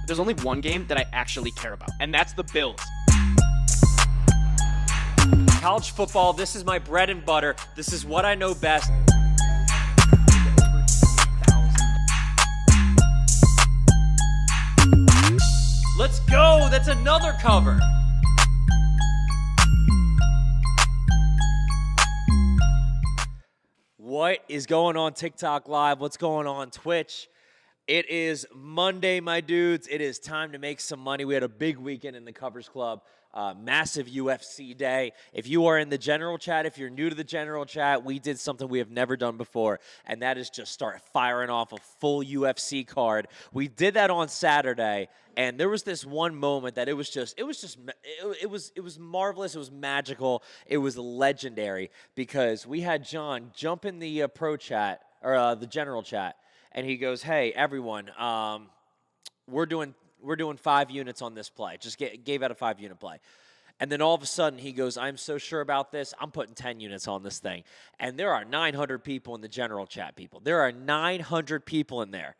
there's only one game that I actually care about, and that's the Bills. College football, this is my bread and butter. This is what I know best. Let's go! That's another cover! What is going on TikTok Live? What's going on Twitch? It is Monday, my dudes. It is time to make some money. We had a big weekend in the Covers Club. Massive UFC day. If you are in the general chat, if you're new to the general chat, we did something we have never done before, and that is just start firing off a full UFC card. We did that on Saturday, and there was this one moment that it was marvelous. It was magical. It was legendary because we had John jump in the pro chat or the general chat, and he goes, "Hey everyone, we're doing 5 units on this play." Just gave out a 5-unit play. And then all of a sudden he goes, "I'm so sure about this, I'm putting 10 units on this thing." And there are 900 people in the general chat, people. There are 900 people in there.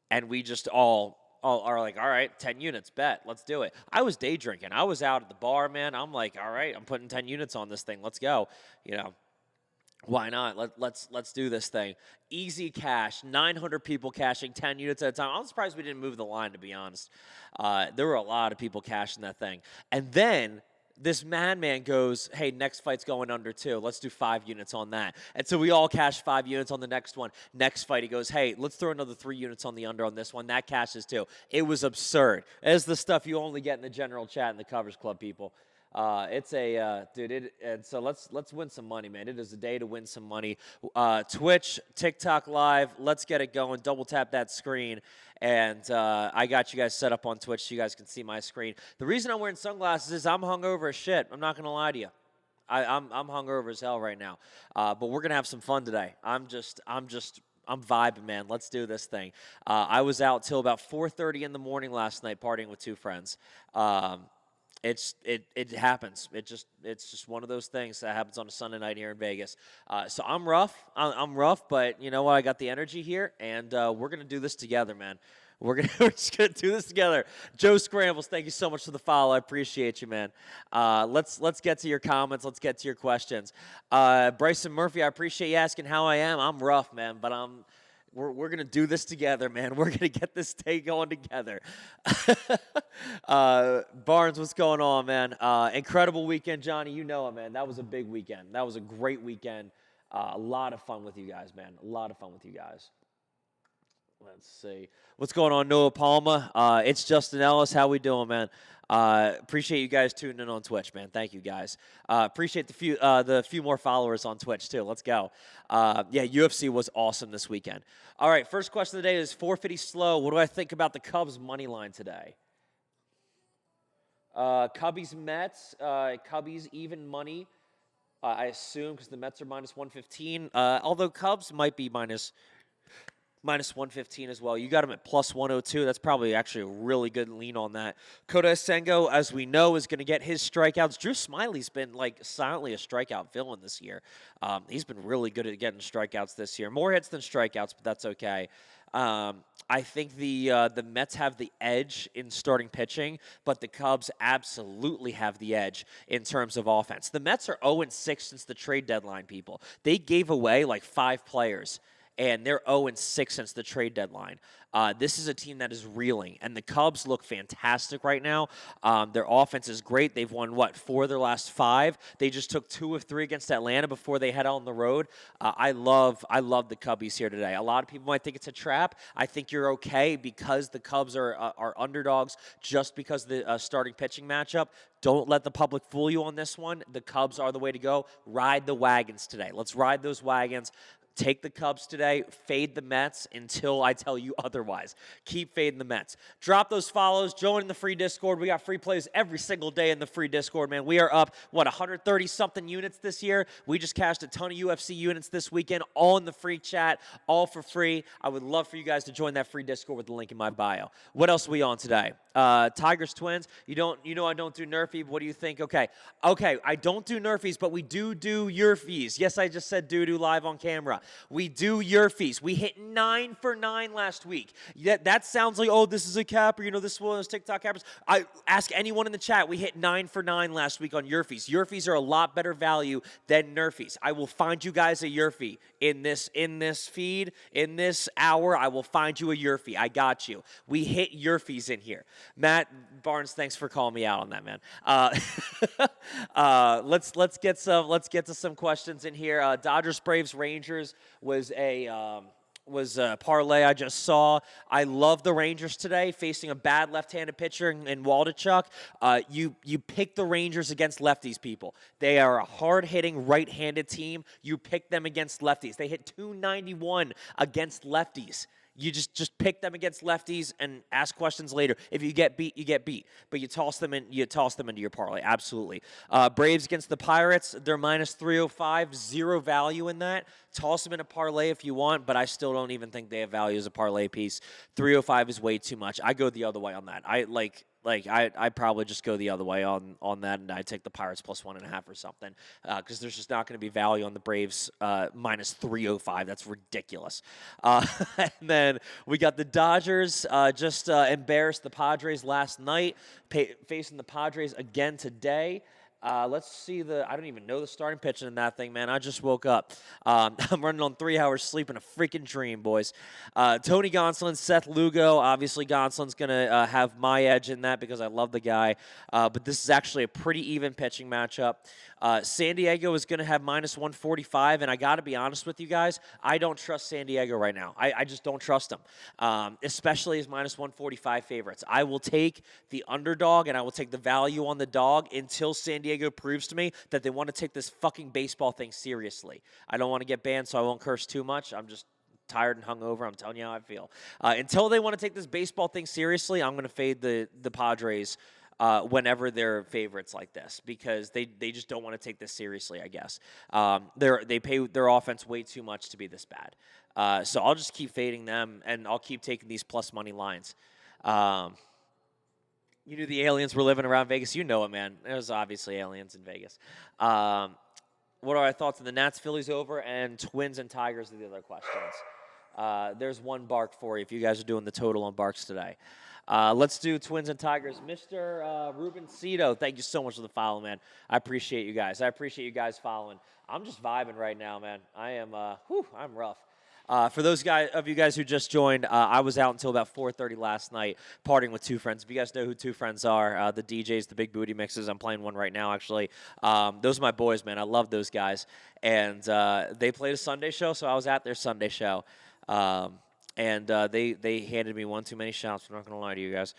And we just all are like, "All right, 10 units, bet. Let's do it." I was day drinking. I was out at the bar, man. I'm like, "All right, I'm putting 10 units on this thing. Let's go." You know. Why not? Let's do this thing. Easy cash, 900 people cashing 10 units at a time. I'm surprised we didn't move the line, to be honest. There were a lot of people cashing that thing. And then this madman goes, "Hey, next fight's going under 2. Let's do 5 units on that." And so we all cashed 5 units on the next one. Next fight, he goes, "Hey, let's throw another 3 units on the under on this one." That cashes too. It was absurd. It's the stuff you only get in the general chat in the Covers Club, people. It's a dude. And so let's win some money, man. It is a day to win some money. Twitch, TikTok Live. Let's get it going. Double tap that screen, and I got you guys set up on Twitch so you guys can see my screen. The reason I'm wearing sunglasses is I'm hungover as shit. I'm not gonna lie to you. I'm hungover as hell right now. But we're gonna have some fun today. I'm vibing, man. Let's do this thing. I was out till about 4:30 in the morning last night partying with 2 friends. It happens. It's just one of those things that happens on a Sunday night here in Vegas. So I'm rough. I'm rough, but you know what? I got the energy here, and we're gonna do this together, man. We're just gonna do this together. Joe Scrambles, thank you so much for the follow. I appreciate you, man. Let's get to your comments. Let's get to your questions. Bryson Murphy, I appreciate you asking how I am. I'm rough, man, but We're going to do this together, man. We're going to get this day going together. Barnes, what's going on, man? Incredible weekend, Johnny. You know it, man. That was a big weekend. That was a great weekend. A lot of fun with you guys, man. A lot of fun with you guys. Let's see. What's going on, Noah Palma? It's Justin Ellis. How we doing, man? Appreciate you guys tuning in on Twitch, man. Thank you, guys. Appreciate the few more followers on Twitch, too. Let's go. Yeah, UFC was awesome this weekend. All right, first question of the day is 450 slow. What do I think about the Cubs money line today? Cubbies Mets. Cubbies even money, I assume, because the Mets are minus 115. Although Cubs might be minus 115 as well. You got him at plus 102. That's probably actually a really good lean on that. Kota Sengo, as we know, is going to get his strikeouts. Drew Smiley's been silently a strikeout villain this year. He's been really good at getting strikeouts this year. More hits than strikeouts, but that's okay. I think the Mets have the edge in starting pitching, but the Cubs absolutely have the edge in terms of offense. The Mets are 0-6 since the trade deadline, people. They gave away 5 players. And they're 0-6 since the trade deadline. This is a team that is reeling, and the Cubs look fantastic right now. Their offense is great. They've won, 4 of their last 5. They just took 2 of 3 against Atlanta before they head on the road. I love the Cubbies here today. A lot of people might think it's a trap. I think you're okay because the Cubs are underdogs just because of the starting pitching matchup. Don't let the public fool you on this one. The Cubs are the way to go. Ride the wagons today. Let's ride those wagons. Take the Cubs today. Fade the Mets until I tell you otherwise. Keep fading the Mets. Drop those follows. Join the free Discord. We got free plays every single day in the free Discord, man. We are up, 130-something units this year. We just cashed a ton of UFC units this weekend, all in the free chat, all for free. I would love for you guys to join that free Discord with the link in my bio. What else are we on today? Tigers Twins. I don't do Nerfy. What do you think? Okay, I don't do Nerfies, but we do your fees. Yes, I just said do live on camera. We do Yerfies. We hit 9 for 9 last week. That sounds like, oh, this is a capper. This is one of those TikTok cappers. I ask anyone in the chat. We hit 9 for 9 last week on Yerfies. Yerfies are a lot better value than Nerfies. I will find you guys a Yerfie in this feed, in this hour. I will find you a Yerfie. I got you. We hit Yerfies in here. Matt Barnes, thanks for calling me out on that, man. Let's get to some questions in here. Dodgers, Braves, Rangers was a parlay I just saw. I love the Rangers today, facing a bad left-handed pitcher in Waldachuk. You pick the Rangers against lefties, people. They are a hard-hitting right-handed team. You pick them against lefties. They hit 291 against lefties. You just pick them against lefties and ask questions later. If you get beat, you get beat. But you toss them into your parlay. Absolutely. Braves against the Pirates, they're minus 305, zero value in that. Toss them in a parlay if you want, but I still don't even think they have value as a parlay piece. 305 is way too much. I go the other way on that. I probably just go the other way on that, and I take the Pirates plus 1.5 or something, because there's just not going to be value on the Braves minus 305. That's ridiculous. And then we got the Dodgers just embarrassed the Padres last night, facing the Padres again today. Let's see I don't even know the starting pitching in that thing, man. I just woke up. I'm running on 3 hours sleep in a freaking dream, boys. Tony Gonsolin, Seth Lugo. Obviously, Gonsolin's going to have my edge in that because I love the guy. But this is actually a pretty even pitching matchup. San Diego is going to have minus 145, and I got to be honest with you guys, I don't trust San Diego right now. I just don't trust them, especially as minus 145 favorites. I will take the underdog, and I will take the value on the dog until San Diego proves to me that they want to take this fucking baseball thing seriously. I don't want to get banned, so I won't curse too much. I'm just tired and hungover. I'm telling you how I feel. Until they want to take this baseball thing seriously, I'm going to fade the Padres whenever they're favorites like this, because they just don't want to take this seriously, I guess. They pay their offense way too much to be this bad. So I'll just keep fading them, and I'll keep taking these plus money lines. You knew the aliens were living around Vegas. You know it, man. There's obviously aliens in Vegas. What are our thoughts on the Nats, Phillies over, and Twins and Tigers are the other questions. There's one bark for you if you guys are doing the total on barks today. Let's do Twins and Tigers. Mr. Ruben Cito, thank you so much for the follow, man. I appreciate you guys. I appreciate you guys following. I'm just vibing right now, man. I'm rough. For those of you guys who just joined, I was out until about 4:30 last night partying with two friends. If you guys know who two friends are, the DJs, the Big Booty Mixes, I'm playing one right now, actually. Those are my boys, man. I love those guys. And they played a Sunday show, so I was at their Sunday show. And they handed me one too many shots. I'm not going to lie to you guys.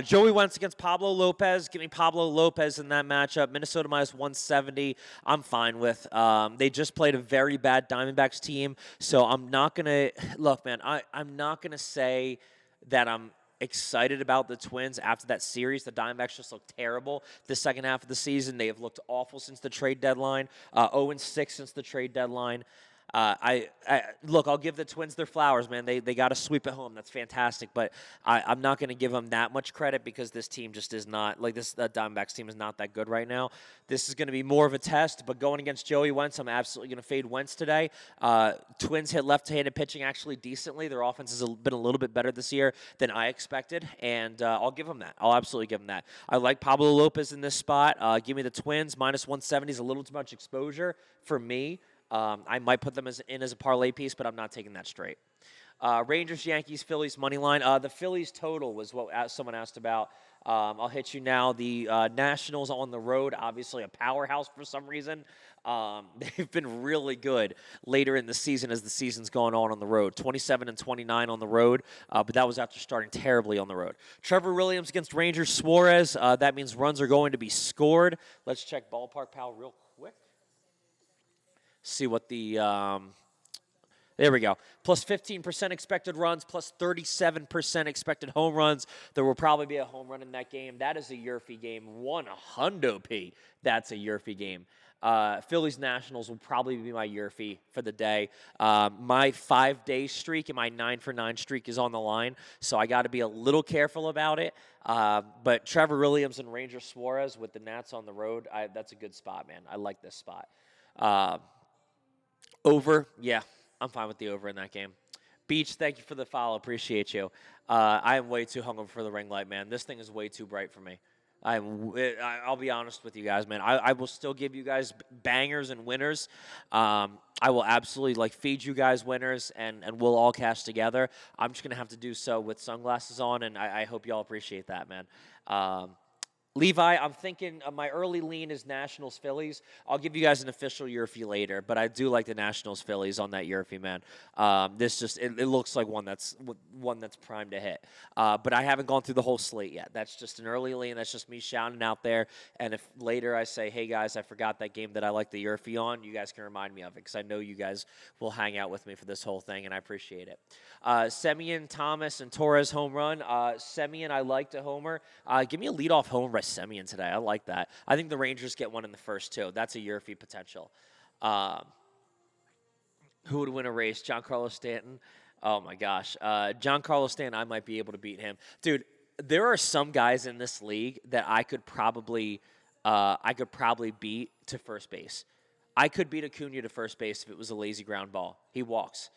Joey Wentz against Pablo Lopez. Give me Pablo Lopez in that matchup. Minnesota minus 170. I'm fine with. They just played a very bad Diamondbacks team. So I'm not going to – look, man, I'm not going to say that I'm excited about the Twins after that series. The Diamondbacks just looked terrible the second half of the season. They have looked awful since the trade deadline. 0-6 since the trade deadline. Look, I'll give the Twins their flowers, man. They got to sweep at home. That's fantastic. But I'm not going to give them that much credit because this team just is not, like this Diamondbacks team is not that good right now. This is going to be more of a test. But going against Joey Wentz, I'm absolutely going to fade Wentz today. Twins hit left-handed pitching actually decently. Their offense has been a little bit better this year than I expected. And I'll give them that. I'll absolutely give them that. I like Pablo Lopez in this spot. Give me the Twins. Minus 170 is a little too much exposure for me. I might put them as a parlay piece, but I'm not taking that straight. Rangers, Yankees, Phillies, money line. The Phillies total was what someone asked about. I'll hit you now. The Nationals on the road, obviously a powerhouse for some reason. They've been really good later in the season as the season's gone on the road. 27-29 on the road, but that was after starting terribly on the road. Trevor Williams against Rangers, Suarez. That means runs are going to be scored. Let's check Ballpark Pal real quick. See what the there we go. Plus 15% expected runs, plus 37% expected home runs. There will probably be a home run in that game. That is a Yerfie game. 100p. That's a Yerfie game. Phillies Nationals will probably be my Yerfie for the day. My 5-day streak and my 9-for-9 streak is on the line, so I got to be a little careful about it. But Trevor Williams and Ranger Suarez with the Nats on the road, that's a good spot, man. I like this spot. Over, yeah. I'm fine with the over in that game. Beach, thank you for the follow. Appreciate you. I am way too hungover for the ring light, man. This thing is way too bright for me. I'll be honest with you guys, man. I will still give you guys bangers and winners. I will absolutely feed you guys winners, and we'll all cash together. I'm just gonna have to do so with sunglasses on, and I hope y'all appreciate that, man. Levi, I'm thinking my early lean is Nationals Phillies. I'll give you guys an official Yerfie later, but I do like the Nationals Phillies on that Yerfie, man. This just it looks like one that's primed to hit. But I haven't gone through the whole slate yet. That's just an early lean. That's just me shouting out there. And if later I say, hey guys, I forgot that game that I like the Yerfie on, you guys can remind me of it because I know you guys will hang out with me for this whole thing, and I appreciate it. Semien, Thomas, and Torres home run. Semien, I like to homer. Give me a leadoff homer by Semien today. I like that. I think the Rangers get one in the first too. That's a Yerfie potential. Who would win a race? Giancarlo Stanton. Oh my gosh, Giancarlo Stanton. I might be able to beat him, dude. There are some guys in this league that I could probably beat to first base. I could beat Acuna to first base if it was a lazy ground ball. He walks.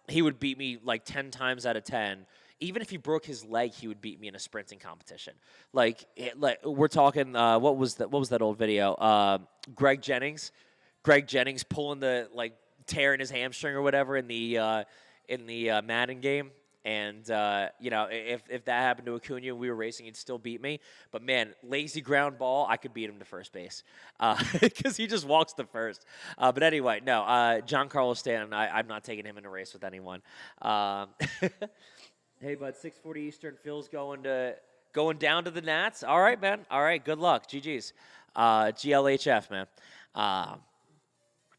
He would beat me 10 times out of 10. Even if he broke his leg, he would beat me in a sprinting competition. We're talking. What was that old video? Greg Jennings pulling the tearing his hamstring or whatever in the Madden game. And if that happened to Acuna and we were racing, he'd still beat me. But man, lazy ground ball, I could beat him to first base because he just walks to first. But anyway, no, Giancarlo Stanton, I'm not taking him in a race with anyone. Hey, bud, 6:40 Eastern. Phil's going down to the Nats. All right, man. All right, good luck. GG's. GLHF, man.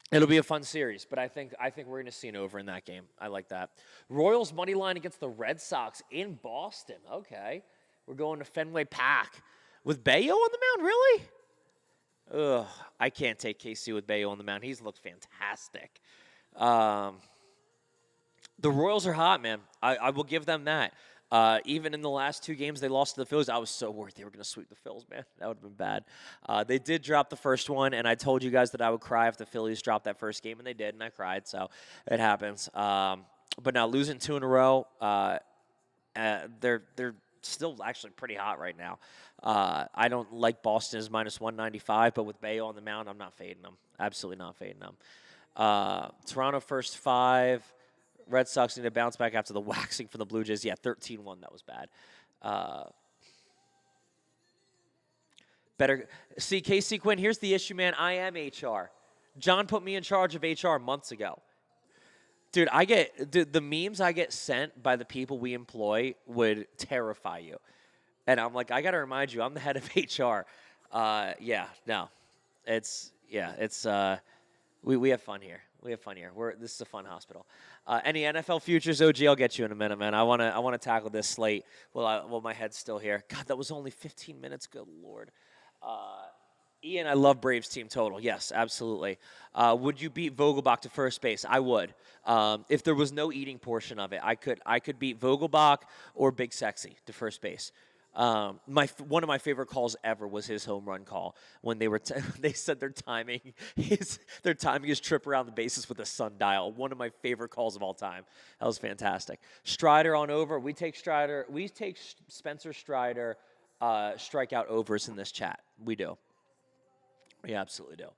It'll be a fun series, but I think we're going to see an over in that game. I like that. Royals money line against the Red Sox in Boston. Okay, we're going to Fenway Park with Bayo on the mound. Really? Ugh, I can't take KC with Bayo on the mound. He's looked fantastic. The Royals are hot, man. I will give them that. Even in the last two games they lost to the Phillies, I was so worried they were going to sweep the Phils, man. That would have been bad. They did drop the first one, and I told you guys that I would cry if the Phillies dropped that first game, and they did, and I cried, so it happens. But now losing two in a row, they're still actually pretty hot right now. I don't like Boston as minus 195, but with Bayo on the mound, I'm not fading them. Absolutely not fading them. Toronto first 5. Red Sox need to bounce back after the waxing from the Blue Jays. Yeah, 13-1. That was bad. Better see, KC Quinn. Here's the issue, man. I am HR. John put me in charge of HR months ago. Dude, the memes I get sent by the people we employ would terrify you. And I'm like, I got to remind you, I'm the head of HR. We have fun here. This is a fun hospital. Any NFL futures, OG? I'll get you in a minute, man. I want to tackle this slate. Well, my head's still here. God, that was only 15 minutes. Good Lord. Ian, I love Braves team total. Yes, absolutely. Would you beat Vogelbach to first base? I would. If there was no eating portion of it, I could beat Vogelbach or Big Sexy to first base. One of my favorite calls ever was his home run call when they said they're timing his trip around the bases with a sundial. One of my favorite calls of all time. That was fantastic. Strider on over. We take Spencer Strider strikeout overs in this chat. We do. We absolutely do.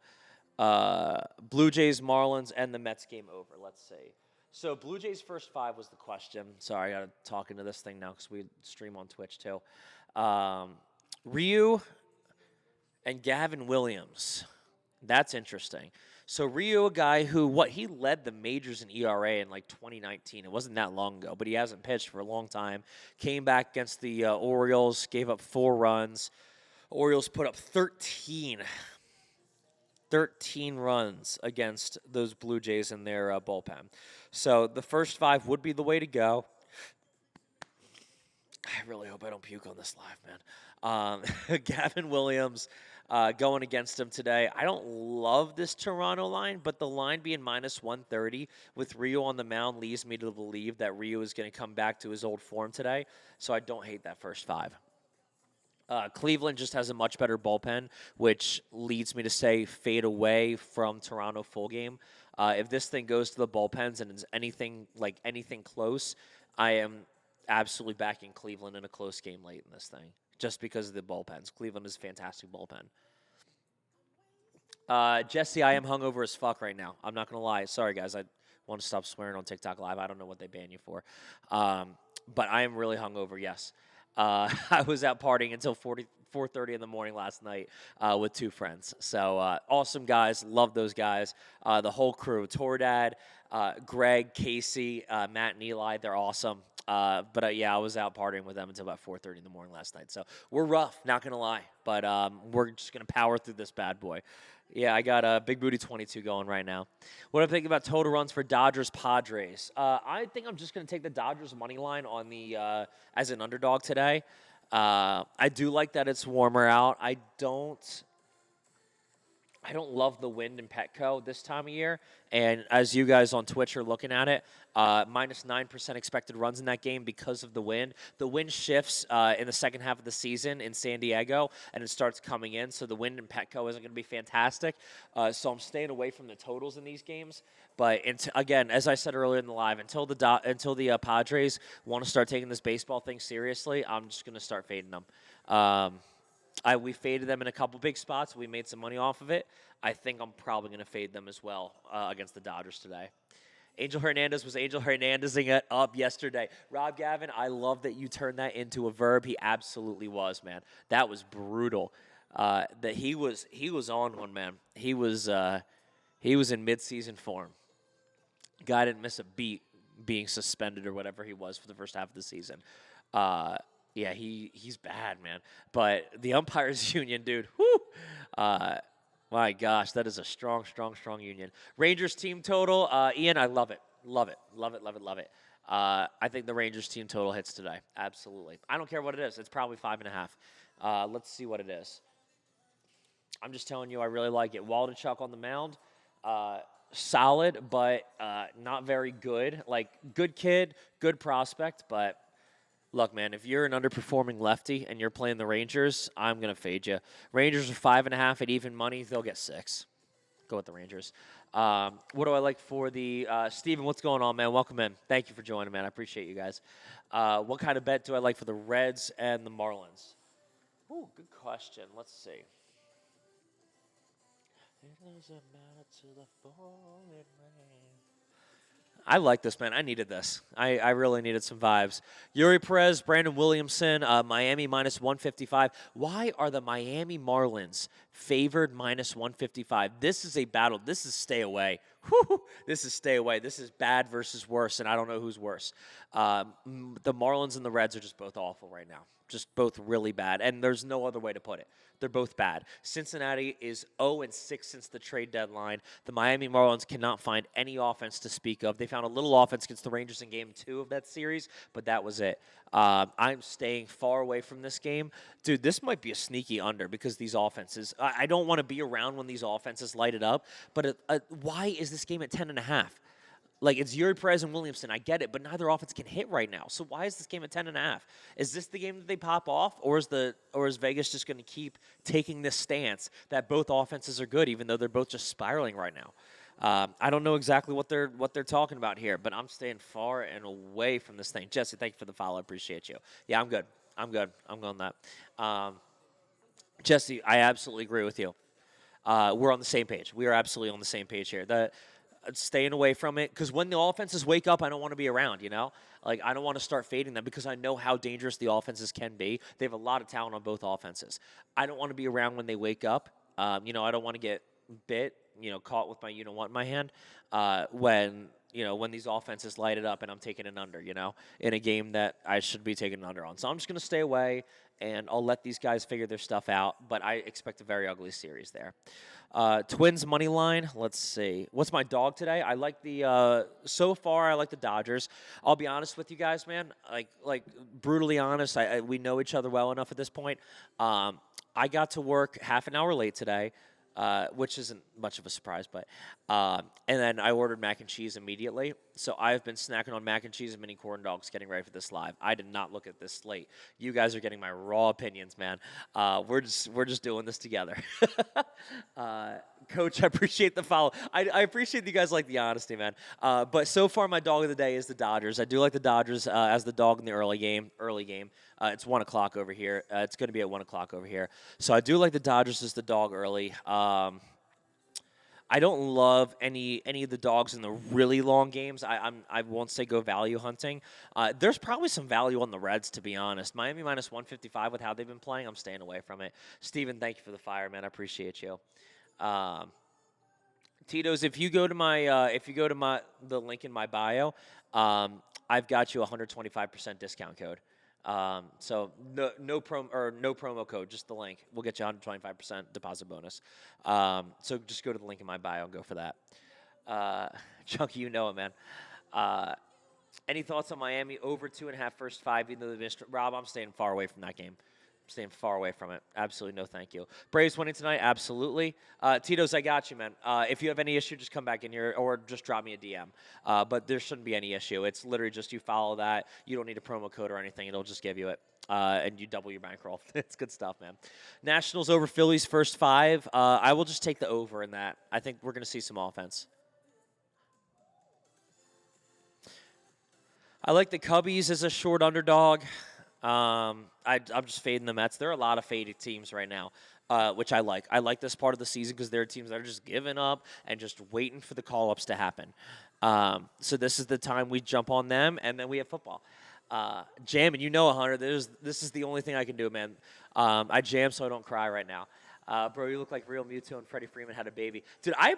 Blue Jays, Marlins, and the Mets game over. Let's see. So Blue Jays first 5 was the question. Sorry, I got to talk into this thing now because we stream on Twitch too. Ryu and Gavin Williams. That's interesting. So Ryu, a guy who, he led the majors in ERA in 2019. It wasn't that long ago, but he hasn't pitched for a long time. Came back against the Orioles, gave up 4 runs. Orioles put up 13 runs against those Blue Jays in their bullpen. So the first 5 would be the way to go. I really hope I don't puke on this live, man. Gavin Williams going against him today. I don't love this Toronto line, but the line being minus 130 with Rio on the mound leads me to believe that Rio is going to come back to his old form today. So I don't hate that first 5. Cleveland just has a much better bullpen, which leads me to say fade away from Toronto full game. If this thing goes to the bullpens and it's anything close, I am absolutely backing Cleveland in a close game late in this thing, just because of the bullpens. Cleveland is a fantastic bullpen. Jesse, I am hungover as fuck right now. I'm not gonna lie. Sorry, guys. I want to stop swearing on TikTok Live. I don't know what they ban you for, but I am really hungover. Yes, I was out partying until 4:30 in the morning last night with two friends. So awesome guys. Love those guys. The whole crew: Tordad, Greg, Casey, Matt, and Eli. They're awesome. But yeah, I was out partying with them until about 4:30 in the morning last night. So we're rough, not gonna lie, but we're just gonna power through this bad boy. Yeah, I got a Big Booty 22 going right now. What do I think about total runs for Dodgers Padres? I think I'm just gonna take the Dodgers money line on the as an underdog today. I do like that it's warmer out. I don't love the wind in Petco this time of year. And as you guys on Twitch are looking at it, minus 9% expected runs in that game because of the wind. The wind shifts in the second half of the season in San Diego, and it starts coming in. So the wind in Petco isn't going to be fantastic. So I'm staying away from the totals in these games. But again, as I said earlier in the live, until the Padres want to start taking this baseball thing seriously, I'm just going to start fading them. We faded them in a couple big spots. We made some money off of it. I think I'm probably going to fade them as well against the Dodgers today. Angel Hernandez was Angel Hernandezing it up yesterday. Rob Gavin, I love that you turned that into a verb. He absolutely was, man. That was brutal. That he was on one, man. He was in midseason form. Guy didn't miss a beat being suspended or whatever he was for the first half of the season. Yeah, he's bad, man. But the umpires union, dude, whoo! My gosh, that is a strong union. Rangers team total, Ian, I love it. Love it. I think the Rangers team total hits today. Absolutely. I don't care what it is. It's probably 5.5. Let's see what it is. I'm just telling you, I really like it. Waldichuk on the mound. Solid, but not very good. Like, good kid, good prospect, but look, man, if you're an underperforming lefty and you're playing the Rangers, I'm going to fade you. Rangers are 5.5 at even money. They'll get 6. Go with the Rangers. What do I like for the Steven, what's going on, man? Welcome in. Thank you for joining, man. I appreciate you guys. What kind of bet do I like for the Reds and the Marlins? Ooh, good question. Let's see. It doesn't matter to the falling rain. I like this, man. I needed this. I really needed some vibes. Yuri Perez, Brandon Williamson, Miami minus 155. Why are the Miami Marlins favored minus 155? This is a battle. This is stay away. Whew, this is stay away. This is bad versus worse, and I don't know who's worse. The Marlins and the Reds are just both awful right now. Just both really bad, and there's no other way to put it. They're both bad. Cincinnati is 0-6 since the trade deadline. The Miami Marlins cannot find any offense to speak of. They found a little offense against the Rangers in Game 2 of that series, but that was it. I'm staying far away from this game. Dude, this might be a sneaky under because these offenses, I don't want to be around when these offenses light it up, but why is this game at 10.5? Like, it's Yuri Perez and Williamson. I get it, but neither offense can hit right now. So why is this game at 10.5? Is this the game that they pop off, or is Vegas just going to keep taking this stance that both offenses are good, even though they're both just spiraling right now? I don't know exactly what they're talking about here, but I'm staying far and away from this thing. Jesse, thank you for the follow. I appreciate you. Yeah, I'm good. I'm going that. Jesse, I absolutely agree with you. We're on the same page. We are absolutely on the same page here. Staying away from it, because when the offenses wake up, I don't want to be around, Like, I don't want to start fading them because I know how dangerous the offenses can be. They have a lot of talent on both offenses. I don't want to be around when they wake up. I don't want to get bit, caught with my you-know-what in my hand when these offenses light it up and I'm taking an under, in a game that I should be taking an under on. So I'm just going to stay away, and I'll let these guys figure their stuff out, but I expect a very ugly series there. Twins money line. Let's see. What's my dog today? I like so far I like the Dodgers. I'll be honest with you guys, man. Like brutally honest. We know each other well enough at this point. I got to work half an hour late today. which isn't much of a surprise. But and then I ordered mac and cheese immediately. So I've been snacking on mac and cheese and mini corn dogs, getting ready for this live. I did not look at this slate. You guys are getting my raw opinions, man. We're just doing this together. Coach, I appreciate the follow. I appreciate you guys like the honesty, man. But so far, my dog of the day is the Dodgers. I do like the Dodgers as the dog in the early game. It's 1 o'clock over here. It's going to be at 1 o'clock over here. So I do like the Dodgers as the dog early. I don't love any of the dogs in the really long games. I won't say go value hunting. There's probably some value on the Reds, to be honest. Miami minus 155 with how they've been playing. I'm staying away from it. Steven, thank you for the fire, man. I appreciate you. Tito's, if you go to the link in my bio, I've got you a 125% discount code. So no promo code, just the link. We'll get you 125% deposit bonus. So just go to the link in my bio and go for that. Chunky, you know it, man. Any thoughts on Miami over 2.5 first 5? Even though they missed, Rob, I'm staying far away from that game. Staying far away from it. Absolutely no thank you. Braves winning tonight? Absolutely. Tito's, I got you, man. If you have any issue, just come back in here or just drop me a DM. But there shouldn't be any issue. It's literally just you follow that. You don't need a promo code or anything. It'll just give you it. And you double your bankroll. It's good stuff, man. Nationals over Phillies first 5. I will just take the over in that. I think we're going to see some offense. I like the Cubbies as a short underdog. I'm just fading the Mets. There are a lot of faded teams right now, which I like. I like this part of the season because there are teams that are just giving up and just waiting for the call-ups to happen. So this is the time we jump on them, and then we have football. Jamming, you know, Hunter, this is the only thing I can do, man. I jam so I don't cry right now. Bro, you look like real Mewtwo and Freddie Freeman had a baby. Dude, I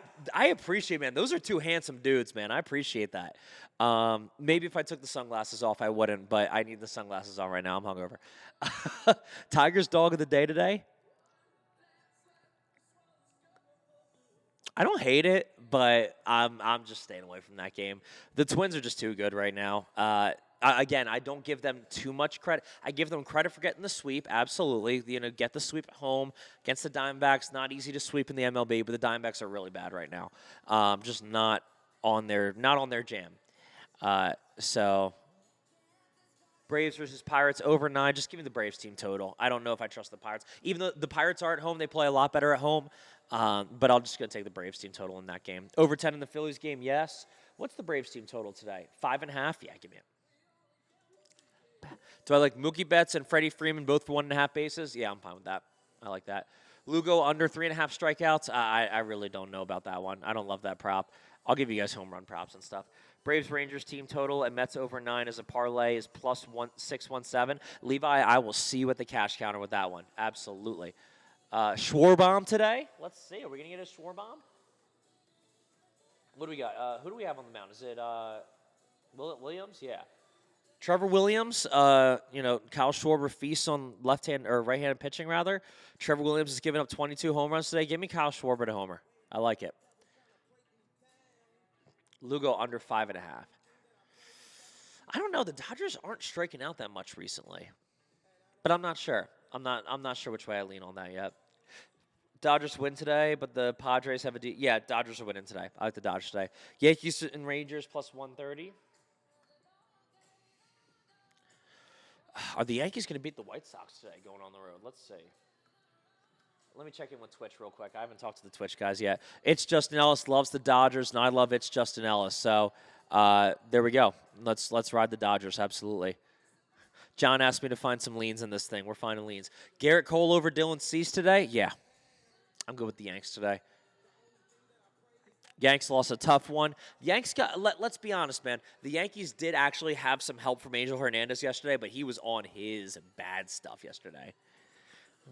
appreciate, man. Those are two handsome dudes, man. I appreciate that. Maybe if I took the sunglasses off, I wouldn't, but I need the sunglasses on right now. I'm hungover. Tigers dog of the day today? I don't hate it, but I'm just staying away from that game. The Twins are just too good right now. Again, I don't give them too much credit. I give them credit for getting the sweep, absolutely. You know, get the sweep at home against the Diamondbacks. Not easy to sweep in the MLB, but the Diamondbacks are really bad right now. Just not on their jam. So Braves versus Pirates over 9. Just give me the Braves team total. I don't know if I trust the Pirates. Even though the Pirates are at home, they play a lot better at home. But I'll just go take the Braves team total in that game. Over 10 in the Phillies game, yes. What's the Braves team total today? 5.5? Yeah, give me it. Do I like Mookie Betts and Freddie Freeman both for 1.5 bases? Yeah, I'm fine with that. I like that. Lugo under 3.5 strikeouts? I really don't know about that one. I don't love that prop. I'll give you guys home run props and stuff. Braves Rangers team total and Mets over 9 as a parlay is plus 617. Levi, I will see you at the cash counter with that one. Absolutely. Schwarbaum today? Let's see. Are we going to get a Schwarbaum? What do we got? Who do we have on the mound? Is it Williams? Yeah. Trevor Williams, Kyle Schwarber feasts on left-hand or right-handed pitching, rather. Trevor Williams is giving up 22 home runs today. Give me Kyle Schwarber to homer. I like it. Lugo under 5.5. I don't know. The Dodgers aren't striking out that much recently, but I'm not sure. I'm not sure which way I lean on that yet. Dodgers win today, but the Padres have yeah, Dodgers are winning today. I like the Dodgers today. Yankees and Rangers plus 130. Are the Yankees going to beat the White Sox today going on the road? Let's see. Let me check in with Twitch real quick. I haven't talked to the Twitch guys yet. It's Justin Ellis loves the Dodgers, and I love It's Justin Ellis. So there we go. Let's ride the Dodgers, absolutely. John asked me to find some leans in this thing. We're finding leans. Garrett Cole over Dylan Cease today? Yeah. I'm good with the Yanks today. Yanks lost a tough one. Yanks got. Let's be honest, man. The Yankees did actually have some help from Angel Hernandez yesterday, but he was on his bad stuff yesterday.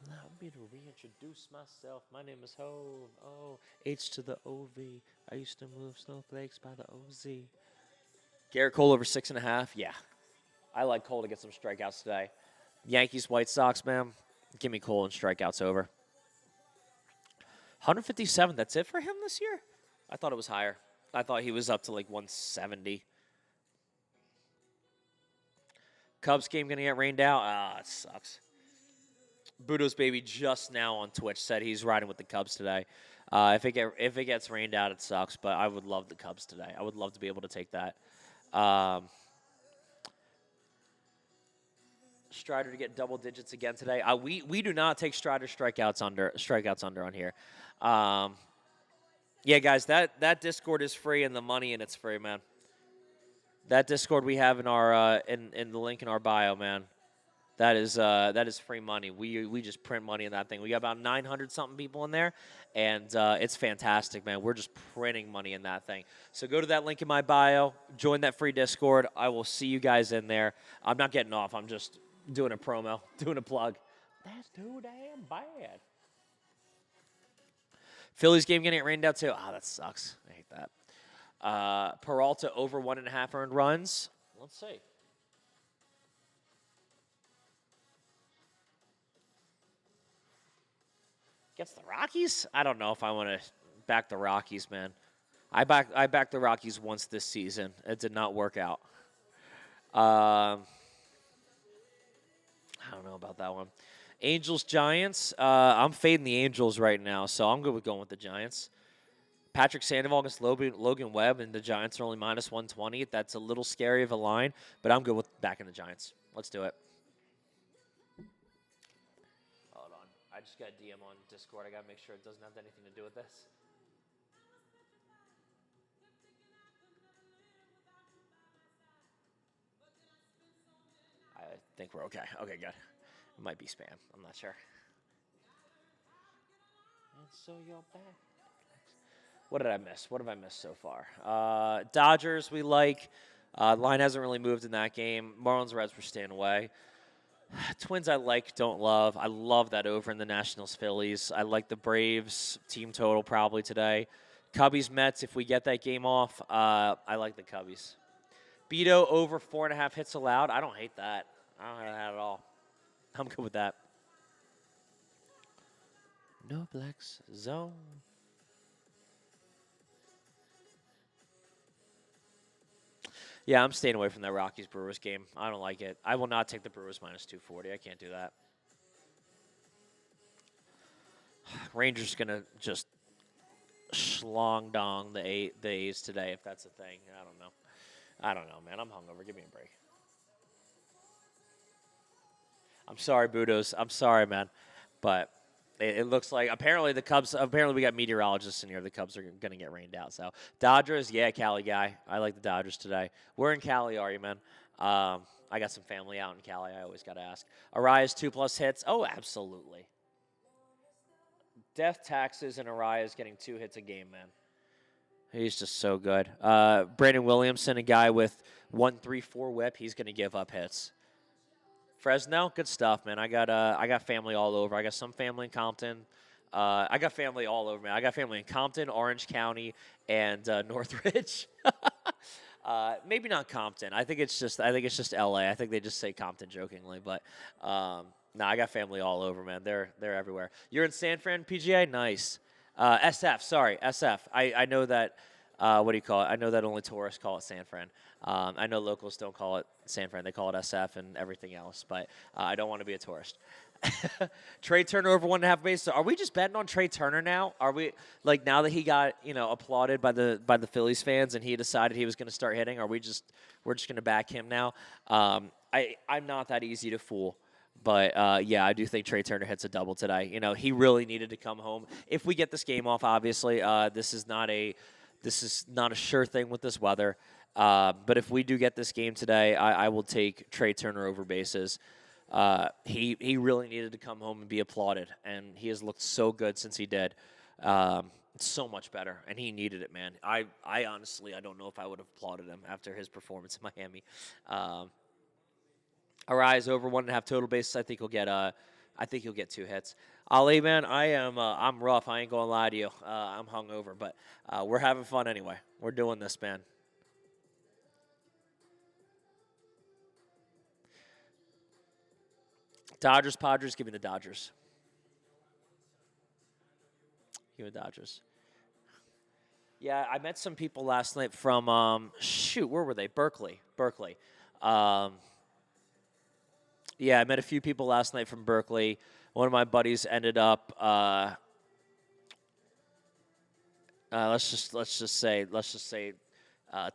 Allow me to reintroduce myself. My name is Hove. Oh, H to the O-V. I used to move snowflakes by the O-Z. Garrett Cole over 6.5. Yeah. I like Cole to get some strikeouts today. Yankees, White Sox, man. Give me Cole and strikeouts over. 157. That's it for him this year? I thought it was higher. I thought he was up to like 170. Cubs game going to get rained out? Ah, it sucks. Budo's baby just now on Twitch said he's riding with the Cubs today. If it gets rained out, it sucks. But I would love the Cubs today. I would love to be able to take that. Strider to get double digits again today. We do not take Strider strikeouts under on here. Yeah, guys, that Discord is free and the money in it's free, man. That Discord we have in our in the link in our bio, man. That is free money. We just print money in that thing. We got about 900 something people in there, and it's fantastic, man. We're just printing money in that thing. So go to that link in my bio, join that free Discord. I will see you guys in there. I'm not getting off. I'm just doing a promo, doing a plug. That's too damn bad. Phillies game getting rained out too. Oh, that sucks. I hate that. Peralta over 1.5 earned runs. Let's see. Against the Rockies? I don't know if I want to back the Rockies, man. I backed the Rockies once this season. It did not work out. I don't know about that one. Angels, Giants. I'm fading the Angels right now, so I'm good with going with the Giants. Patrick Sandoval against Logan Webb, and the Giants are only minus 120. That's a little scary of a line, but I'm good with backing the Giants. Let's do it. Hold on. I just got a DM on Discord. I got to make sure it doesn't have anything to do with this. I think we're okay. Okay, good. It might be spam. I'm not sure. And so you're back. What did I miss? What have I missed so far? Dodgers, we like. Line hasn't really moved in that game. Marlins, Reds, we're staying away. Twins, I like, don't love. I love that over in the Nationals, Phillies. I like the Braves team total probably today. Cubbies, Mets, if we get that game off, I like the Cubbies. Beto over 4.5 hits allowed. I don't hate that. I don't hate that at all. I'm good with that. No Blacks zone. Yeah, I'm staying away from that Rockies-Brewers game. I don't like it. I will not take the Brewers minus 240. I can't do that. Rangers going to just schlong dong the A's today, if that's a thing. I don't know, man. I'm hungover. Give me a break. I'm sorry, Budos. I'm sorry, man. But it looks like apparently the Cubs, we got meteorologists in here. The Cubs are going to get rained out. So Dodgers, yeah, Cali guy. I like the Dodgers today. Where in Cali are you, man? I got some family out in Cali. I always got to ask. Arias 2+ hits. Oh, absolutely. Death taxes and Arias getting 2 hits a game, man. He's just so good. Brandon Williamson, a guy with 1.34 whip. He's going to give up hits. Fresno, good stuff, man. I got family all over. I got some family in Compton. I got family all over, man. I got family in Compton, Orange County, and Northridge. Maybe not Compton. I think it's just LA. I think they just say Compton jokingly, but no, I got family all over, man. They're everywhere. You're in San Fran, PGA? Nice. SF, sorry, SF. I know that. What do you call it? I know that only tourists call it San Fran. I know locals don't call it San Fran. They call it SF and everything else. But I don't want to be a tourist. Trey Turner over 1.5 bases. So are we just betting on Trey Turner now? Are we like now that he got applauded by the Phillies fans and he decided he was going to start hitting? We're just going to back him now? I'm not that easy to fool. But, yeah, I do think Trey Turner hits a double today. He really needed to come home. If we get this game off, obviously, this is not a sure thing with this weather. But if we do get this game today, I will take Trey Turner over bases. He really needed to come home and be applauded, and he has looked so good since he did. So much better, and he needed it, man. I honestly, I don't know if I would have applauded him after his performance in Miami. Arise over 1.5 total bases. I think he'll get 2 hits. Ali, man, I'm rough. I ain't gonna lie to you. I'm hungover, but we're having fun anyway. We're doing this, man. Dodgers, Padres. Give me the Dodgers. Give me the Dodgers. Yeah, I met some people last night from where were they? Berkeley. Yeah, I met a few people last night from Berkeley. One of my buddies ended up. Let's just say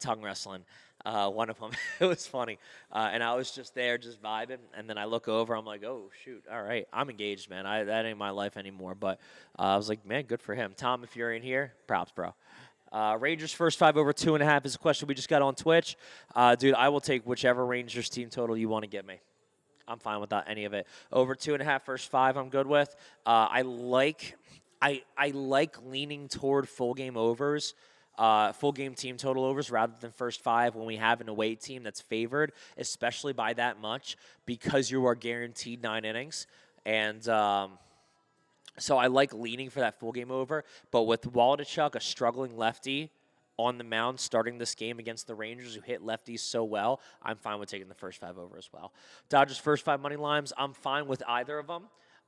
tongue wrestling. One of them, it was funny, and I was just there, just vibing, and then I look over, I'm like, oh shoot, all right, I'm engaged, man. That ain't my life anymore. But I was like, man, good for him. Tom, if you're in here, props, bro. Rangers first 5 over 2.5 is a question we just got on Twitch. Dude, I will take whichever Rangers team total you want to give me. I'm fine without any of it. Over 2.5 first 5, I'm good with. I like leaning toward full game overs, full game team total overs rather than first 5 when we have an away team that's favored, especially by that much, because you are guaranteed 9 innings. And so I like leaning for that full game over. But with Waldachuk, a struggling lefty on the mound starting this game against the Rangers who hit lefties so well, I'm fine with taking the first 5 over as well. Dodgers first 5 money lines, I'm fine with either of them.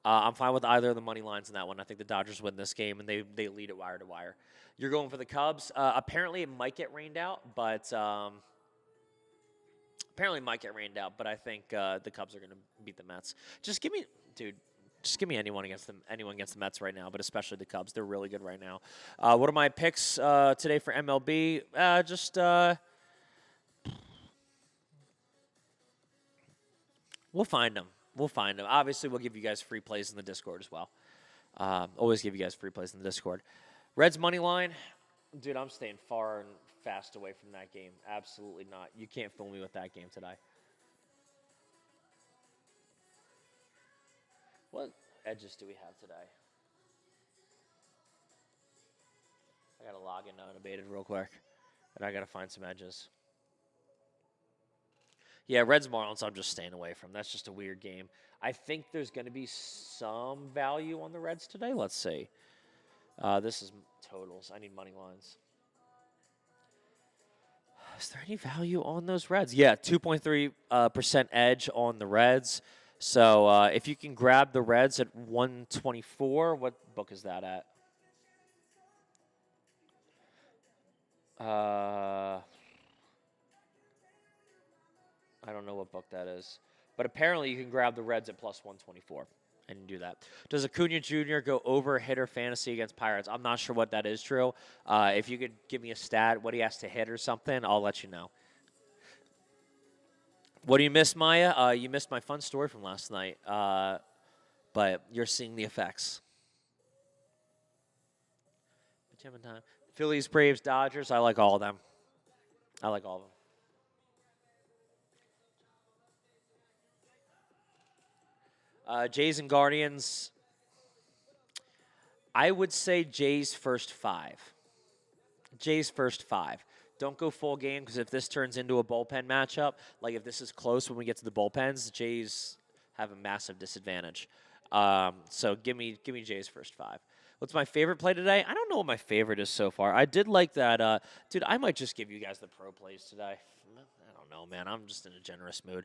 I'm fine with either of the money lines in that one. I think the Dodgers win this game, and they lead it wire to wire. You're going for the Cubs. Apparently, it might get rained out, but I think the Cubs are going to beat the Mets. Just give me anyone against the Mets right now, but especially the Cubs. They're really good right now. What are my picks today for MLB? We'll find them. Obviously, we'll give you guys free plays in the Discord as well. Always give you guys free plays in the Discord. Reds money line. Dude, I'm staying far and fast away from that game. Absolutely not. You can't fool me with that game today. What edges do we have today? I got to log in unabated real quick, and I got to find some edges. Yeah, Reds Marlins, I'm just staying away from. That's just a weird game. I think there's going to be some value on the Reds today. Let's see. This is totals. I need money lines. Is there any value on those Reds? Yeah, 2.3% edge on the Reds. So if you can grab the Reds at 124, what book is that at? I don't know what book that is. But apparently you can grab the Reds at plus 124 and do that. Does Acuna Jr. go over hitter fantasy against Pirates? I'm not sure what that is, Drew. If you could give me a stat, what he has to hit or something, I'll let you know. What do you miss, Maya? You missed my fun story from last night. But you're seeing the effects. Phillies, Braves, Dodgers. I like all of them. Jays and Guardians. I would say Jays first 5. Don't go full game because if this turns into a bullpen matchup, like if this is close when we get to the bullpens, the Jays have a massive disadvantage. So give me Jays first 5. What's my favorite play today? I don't know what my favorite is so far. I did like that. Dude, I might just give you guys the pro plays today. I don't know, man. I'm just in a generous mood.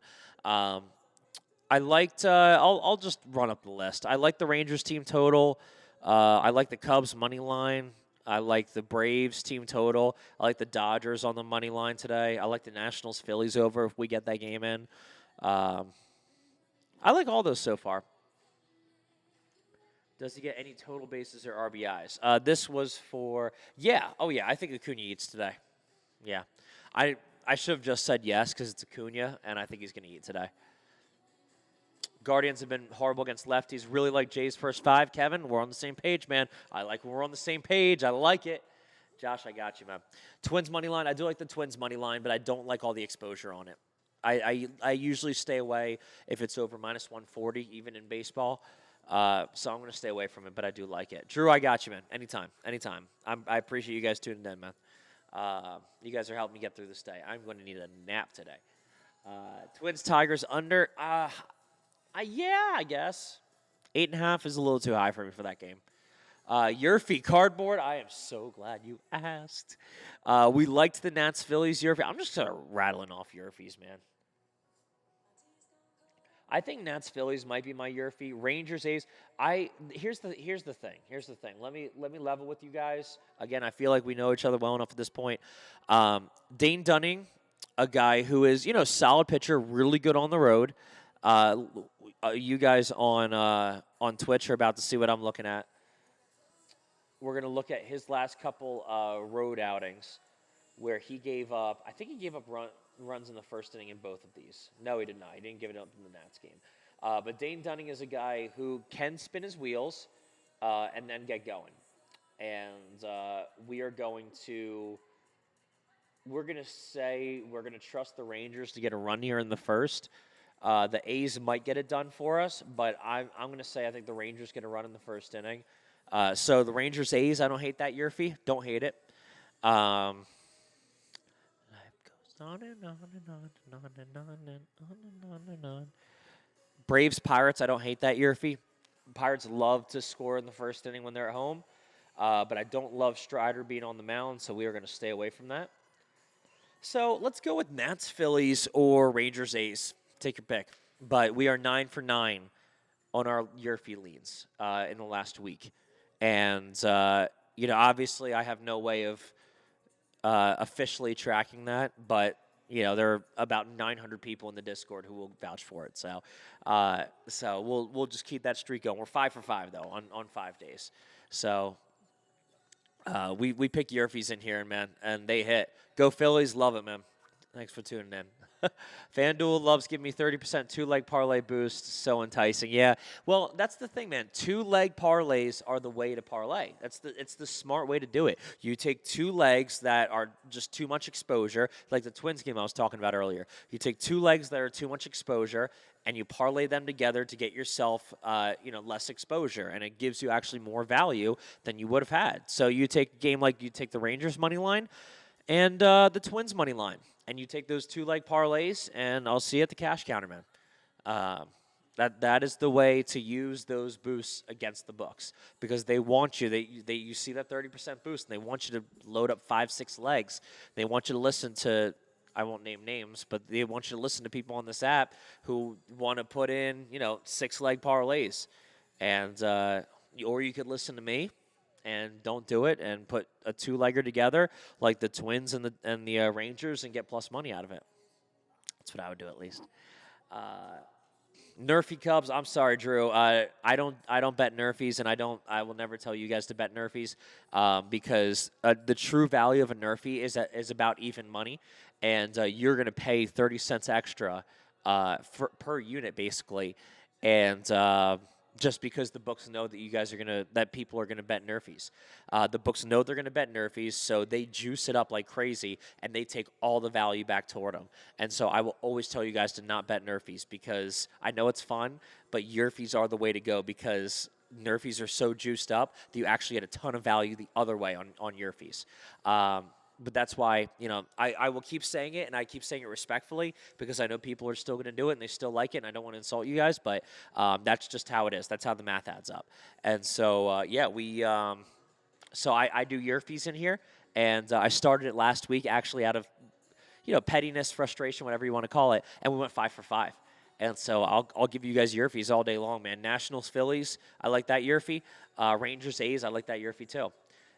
I liked. I'll just run up the list. I like the Rangers team total. I like the Cubs money line. I like the Braves team total. I like the Dodgers on the money line today. I like the Nationals Phillies over if we get that game in. I like all those so far. Does he get any total bases or RBIs? This was for I think Acuna eats today. Yeah, I should have just said yes because it's Acuna, and I think he's going to eat today. Guardians have been horrible against lefties. Really like Jay's first 5. Kevin, we're on the same page, man. I like when we're on the same page. I like it. Josh, I got you, man. Twins money line. I do like the Twins money line, but I don't like all the exposure on it. I usually stay away if it's over minus 140, even in baseball. So I'm going to stay away from it, but I do like it. Drew, I got you, man. Anytime. I appreciate you guys tuning in, man. You guys are helping me get through this day. I'm going to need a nap today. Twins, Tigers under. I guess. 8.5 is a little too high for me for that game. Yurfie cardboard. I am so glad you asked. We liked the Nats Phillies Yurfie. I'm just rattling off Yurfies, man. I think Nats Phillies might be my Yurfie. Rangers A's. Here's the thing. Let me level with you guys. Again, I feel like we know each other well enough at this point. Dane Dunning, a guy who is solid pitcher, really good on the road. you guys on Twitch are about to see what I'm looking at. We're gonna look at his last couple road outings, where he gave up. I think he gave up runs in the first inning in both of these. No, he did not. He didn't give it up in the Nats game. But Dane Dunning is a guy who can spin his wheels and then get going. And we're going to say we're going to trust the Rangers to get a run here in the first. The A's might get it done for us, but I'm going to say I think the Rangers get a run in the first inning. So the Rangers A's, I don't hate that, Yurfie. Don't hate it. Life goes on and on and on and on and on and on and on and on. Braves Pirates, I don't hate that, Yurfie. Pirates love to score in the first inning when they're at home, but I don't love Strider being on the mound, so we are going to stay away from that. So let's go with Nats Phillies or Rangers A's. Take your pick. But we are 9 for 9 on our Yurfie leans in the last week. And, obviously I have no way of officially tracking that, but, there are about 900 people in the Discord who will vouch for it. So we'll just keep that streak going. We're 5 for 5, though, on 5 days. So we picked Yurfies in here, man, and they hit. Go Phillies. Love it, man. Thanks for tuning in. FanDuel loves giving me 30% two-leg parlay boost. So enticing. Yeah. Well, that's the thing, man. Two-leg parlays are the way to parlay. It's the smart way to do it. You take 2 legs that are just too much exposure, like the Twins game I was talking about earlier. You take 2 legs that are too much exposure, and you parlay them together to get yourself, less exposure, and it gives you actually more value than you would have had. So you take a game like you take the Rangers money line and the Twins money line, and you take those 2-leg parlays, and I'll see you at the cash counter, man. That is the way to use those boosts against the books, because they want you. You see that 30% boost, and they want you to load up 5-6 legs. They want you to listen to. I won't name names, but they want you to listen to people on this app who want to put in 6-leg parlays, and or you could listen to me and don't do it and put a 2-legger together like the Twins and the Rangers and get plus money out of it. That's what I would do, at least. Nerfy Cubs. I'm sorry, Drew. I don't bet Nerfies, and I will never tell you guys to bet Nerfies because the true value of a Nerfy is about even money, and you're going to pay 30 cents extra per unit, basically, and just because the books know that that people are gonna bet Nerfies. The books know they're gonna bet Nerfies, so they juice it up like crazy, and they take all the value back toward them. And so I will always tell you guys to not bet Nerfies, because I know it's fun, but Yerfies are the way to go, because Nerfies are so juiced up that you actually get a ton of value the other way on Yerfies. But that's why, I will keep saying it, and I keep saying it respectfully, because I know people are still going to do it, and they still like it, and I don't want to insult you guys, but that's just how it is. That's how the math adds up. And so, I do Yerfies in here, and I started it last week, actually out of, pettiness, frustration, whatever you want to call it, and we went 5 for 5. And so I'll give you guys Yerfies all day long, man. Nationals, Phillies, I like that Yerfie. Rangers, A's, I like that Yerfie too.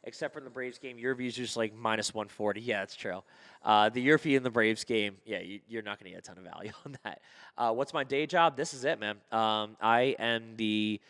Except for in the Braves game, Yerfie is just like minus 140. Yeah, that's true. The Yerfie in the Braves game, yeah, you're not going to get a ton of value on that. What's my day job? This is it, man. I am the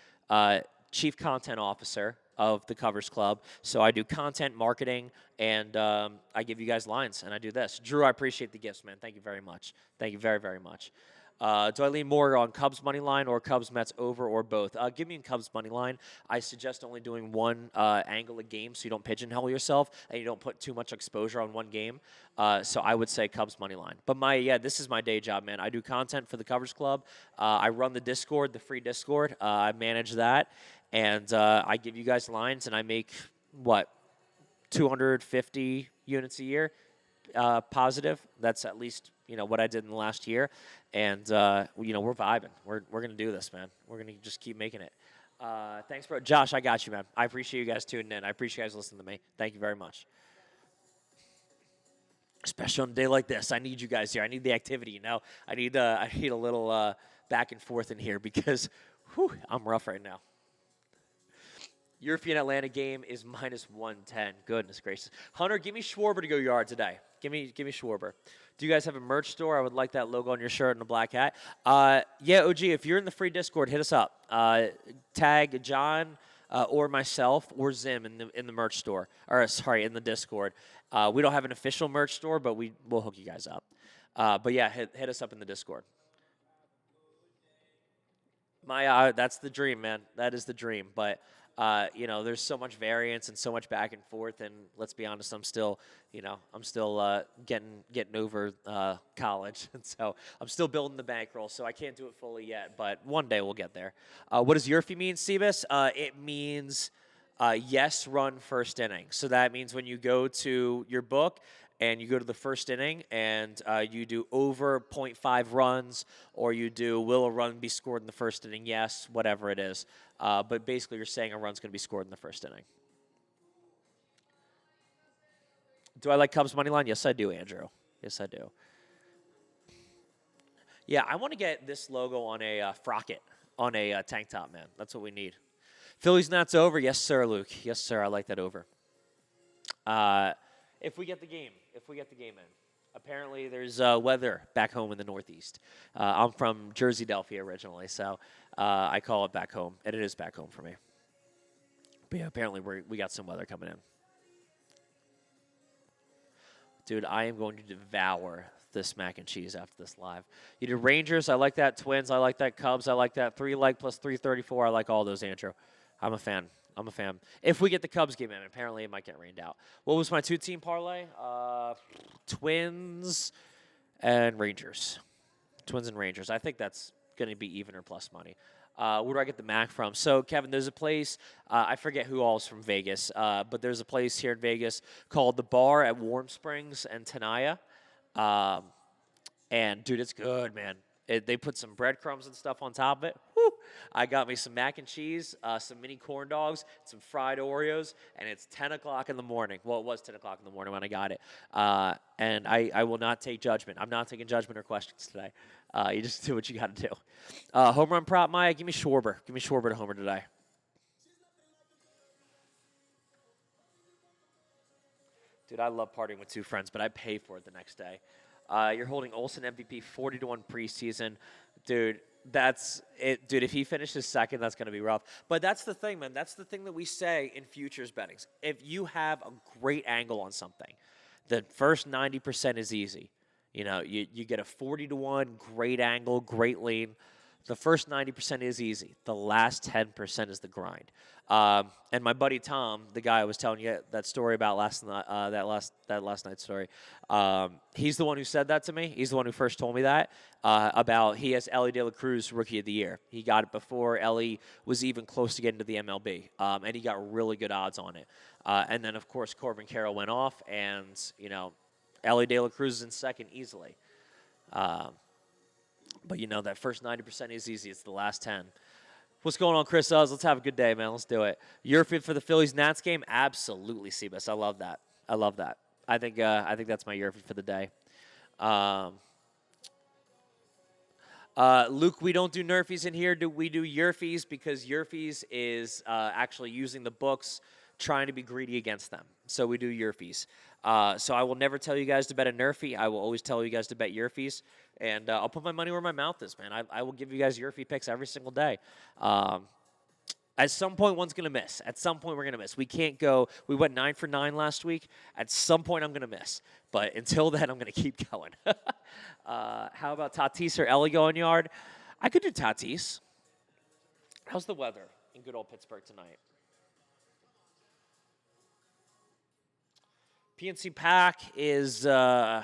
chief content officer of the Covers Club. So I do content marketing, and I give you guys lines, and I do this. Drew, I appreciate the gifts, man. Thank you very much. Thank you very, very much. Do I lean more on Cubs money line or Cubs Mets over, or both? Give me a Cubs money line. I suggest only doing one angle a game, so you don't pigeonhole yourself and you don't put too much exposure on one game. So I would say Cubs money line. But this is my day job, man. I do content for the Covers Club. I run the Discord, the free Discord. I manage that, and I give you guys lines, and I make 250 units a year positive. That's at least what I did in the last year, and we're vibing. We're gonna do this, man. We're gonna just keep making it. Thanks, bro. Josh, I got you, man. I appreciate you guys tuning in. I appreciate you guys listening to me. Thank you very much. Especially on a day like this, I need you guys here. I need the activity. I need a little back and forth in here, because I'm rough right now. European Atlanta game is minus 110. Goodness gracious. Hunter, give me Schwarber to go yard today. Give me Schwarber. Do you guys have a merch store? I would like that logo on your shirt and a black hat. Yeah, OG, if you're in the free Discord, hit us up. Tag John or myself or Zim in the merch store. Or sorry, in the Discord. We don't have an official merch store, but we'll hook you guys up. But yeah, hit us up in the Discord. That's the dream, man. That is the dream. But there's so much variance and so much back and forth. And let's be honest, I'm still getting over college, and so I'm still building the bankroll. So I can't do it fully yet, but one day we'll get there. What does Yurfie mean, Sebas? It means yes, run first inning. So that means when you go to your book and you go to the first inning and you do over 0.5 runs, or you do will a run be scored in the first inning? Yes, whatever it is. But basically you're saying a run's going to be scored in the first inning. Do I like Cubs money line? Yes, I do, Andrew. Yes, I do. Yeah, I want to get this logo on a frocket, on a tank top, man. That's what we need. Phillies Nats over. Yes, sir, Luke. Yes, sir. I like that over. If we get the game in. Apparently, there's weather back home in the Northeast. I'm from Jersey, Delphia originally, so I call it back home, and it is back home for me. But yeah, apparently we got some weather coming in. Dude, I am going to devour this mac and cheese after this live. You did Rangers. I like that. Twins. I like that. Cubs. I like that. 3 leg plus 334. I like all those, Andrew. I'm a fan. If we get the Cubs game in, apparently it might get rained out. What was my 2-team parlay? Twins and Rangers. Twins and Rangers. I think that's going to be even or plus money. Where do I get the Mac from? So, Kevin, there's a place, I forget who all is from Vegas, but there's a place here in Vegas called The Bar at Warm Springs and Tenaya. And, dude, it's good, man. They put some breadcrumbs and stuff on top of it. Woo! I got me some mac and cheese, some mini corn dogs, some fried Oreos, and it's 10 o'clock in the morning. Well, it was 10 o'clock in the morning when I got it. And I will not take judgment. I'm not taking judgment or questions today. You just do what you got to do. Home run prop, Maya, give me Schwarber. Give me Schwarber to homer today. Dude, I love partying with two friends, but I pay for it the next day. You're holding Olsen MVP 40-1 preseason. Dude, that's it. Dude, if he finishes second, that's going to be rough. But that's the thing, man. That's the thing that we say in futures bettings. If you have a great angle on something, the first 90% is easy. You know, you get a 40-1, great angle, great lean. The first 90% is easy. The last 10% is the grind. And my buddy Tom, the guy I was telling you that story about last night, that last night's story, he's the one who said that to me. He's the one who first told me that about he has Ellie De La Cruz Rookie of the Year. He got it before Ellie was even close to getting to the MLB, and he got really good odds on it. And then of course Corbin Carroll went off, and Ellie De La Cruz is in second easily. But that first 90% is easy. It's the last 10. What's going on, Chris Let's have a good day, man. Let's do it. You're fit for the Phillies-Nats game? Absolutely, Sebas. I love that. I think that's my Yerfit for the day. Luke, we don't do Nerfies in here. We do Yerfies because Yerfies is actually using the books, trying to be greedy against them. So we do Yerfies. So I will never tell you guys to bet a Nerfie. I will always tell you guys to bet Yerfies. And I'll put my money where my mouth is, man. I will give you guys Yerfie picks every single day. At some point, one's going to miss. At some point, we're going to miss. We can't go. We went 9 for 9 last week. At some point, I'm going to miss. But until then, I'm going to keep going. How about Tatis or Ellie going yard? I could do Tatis. How's the weather in good old Pittsburgh tonight? PNC Pack is not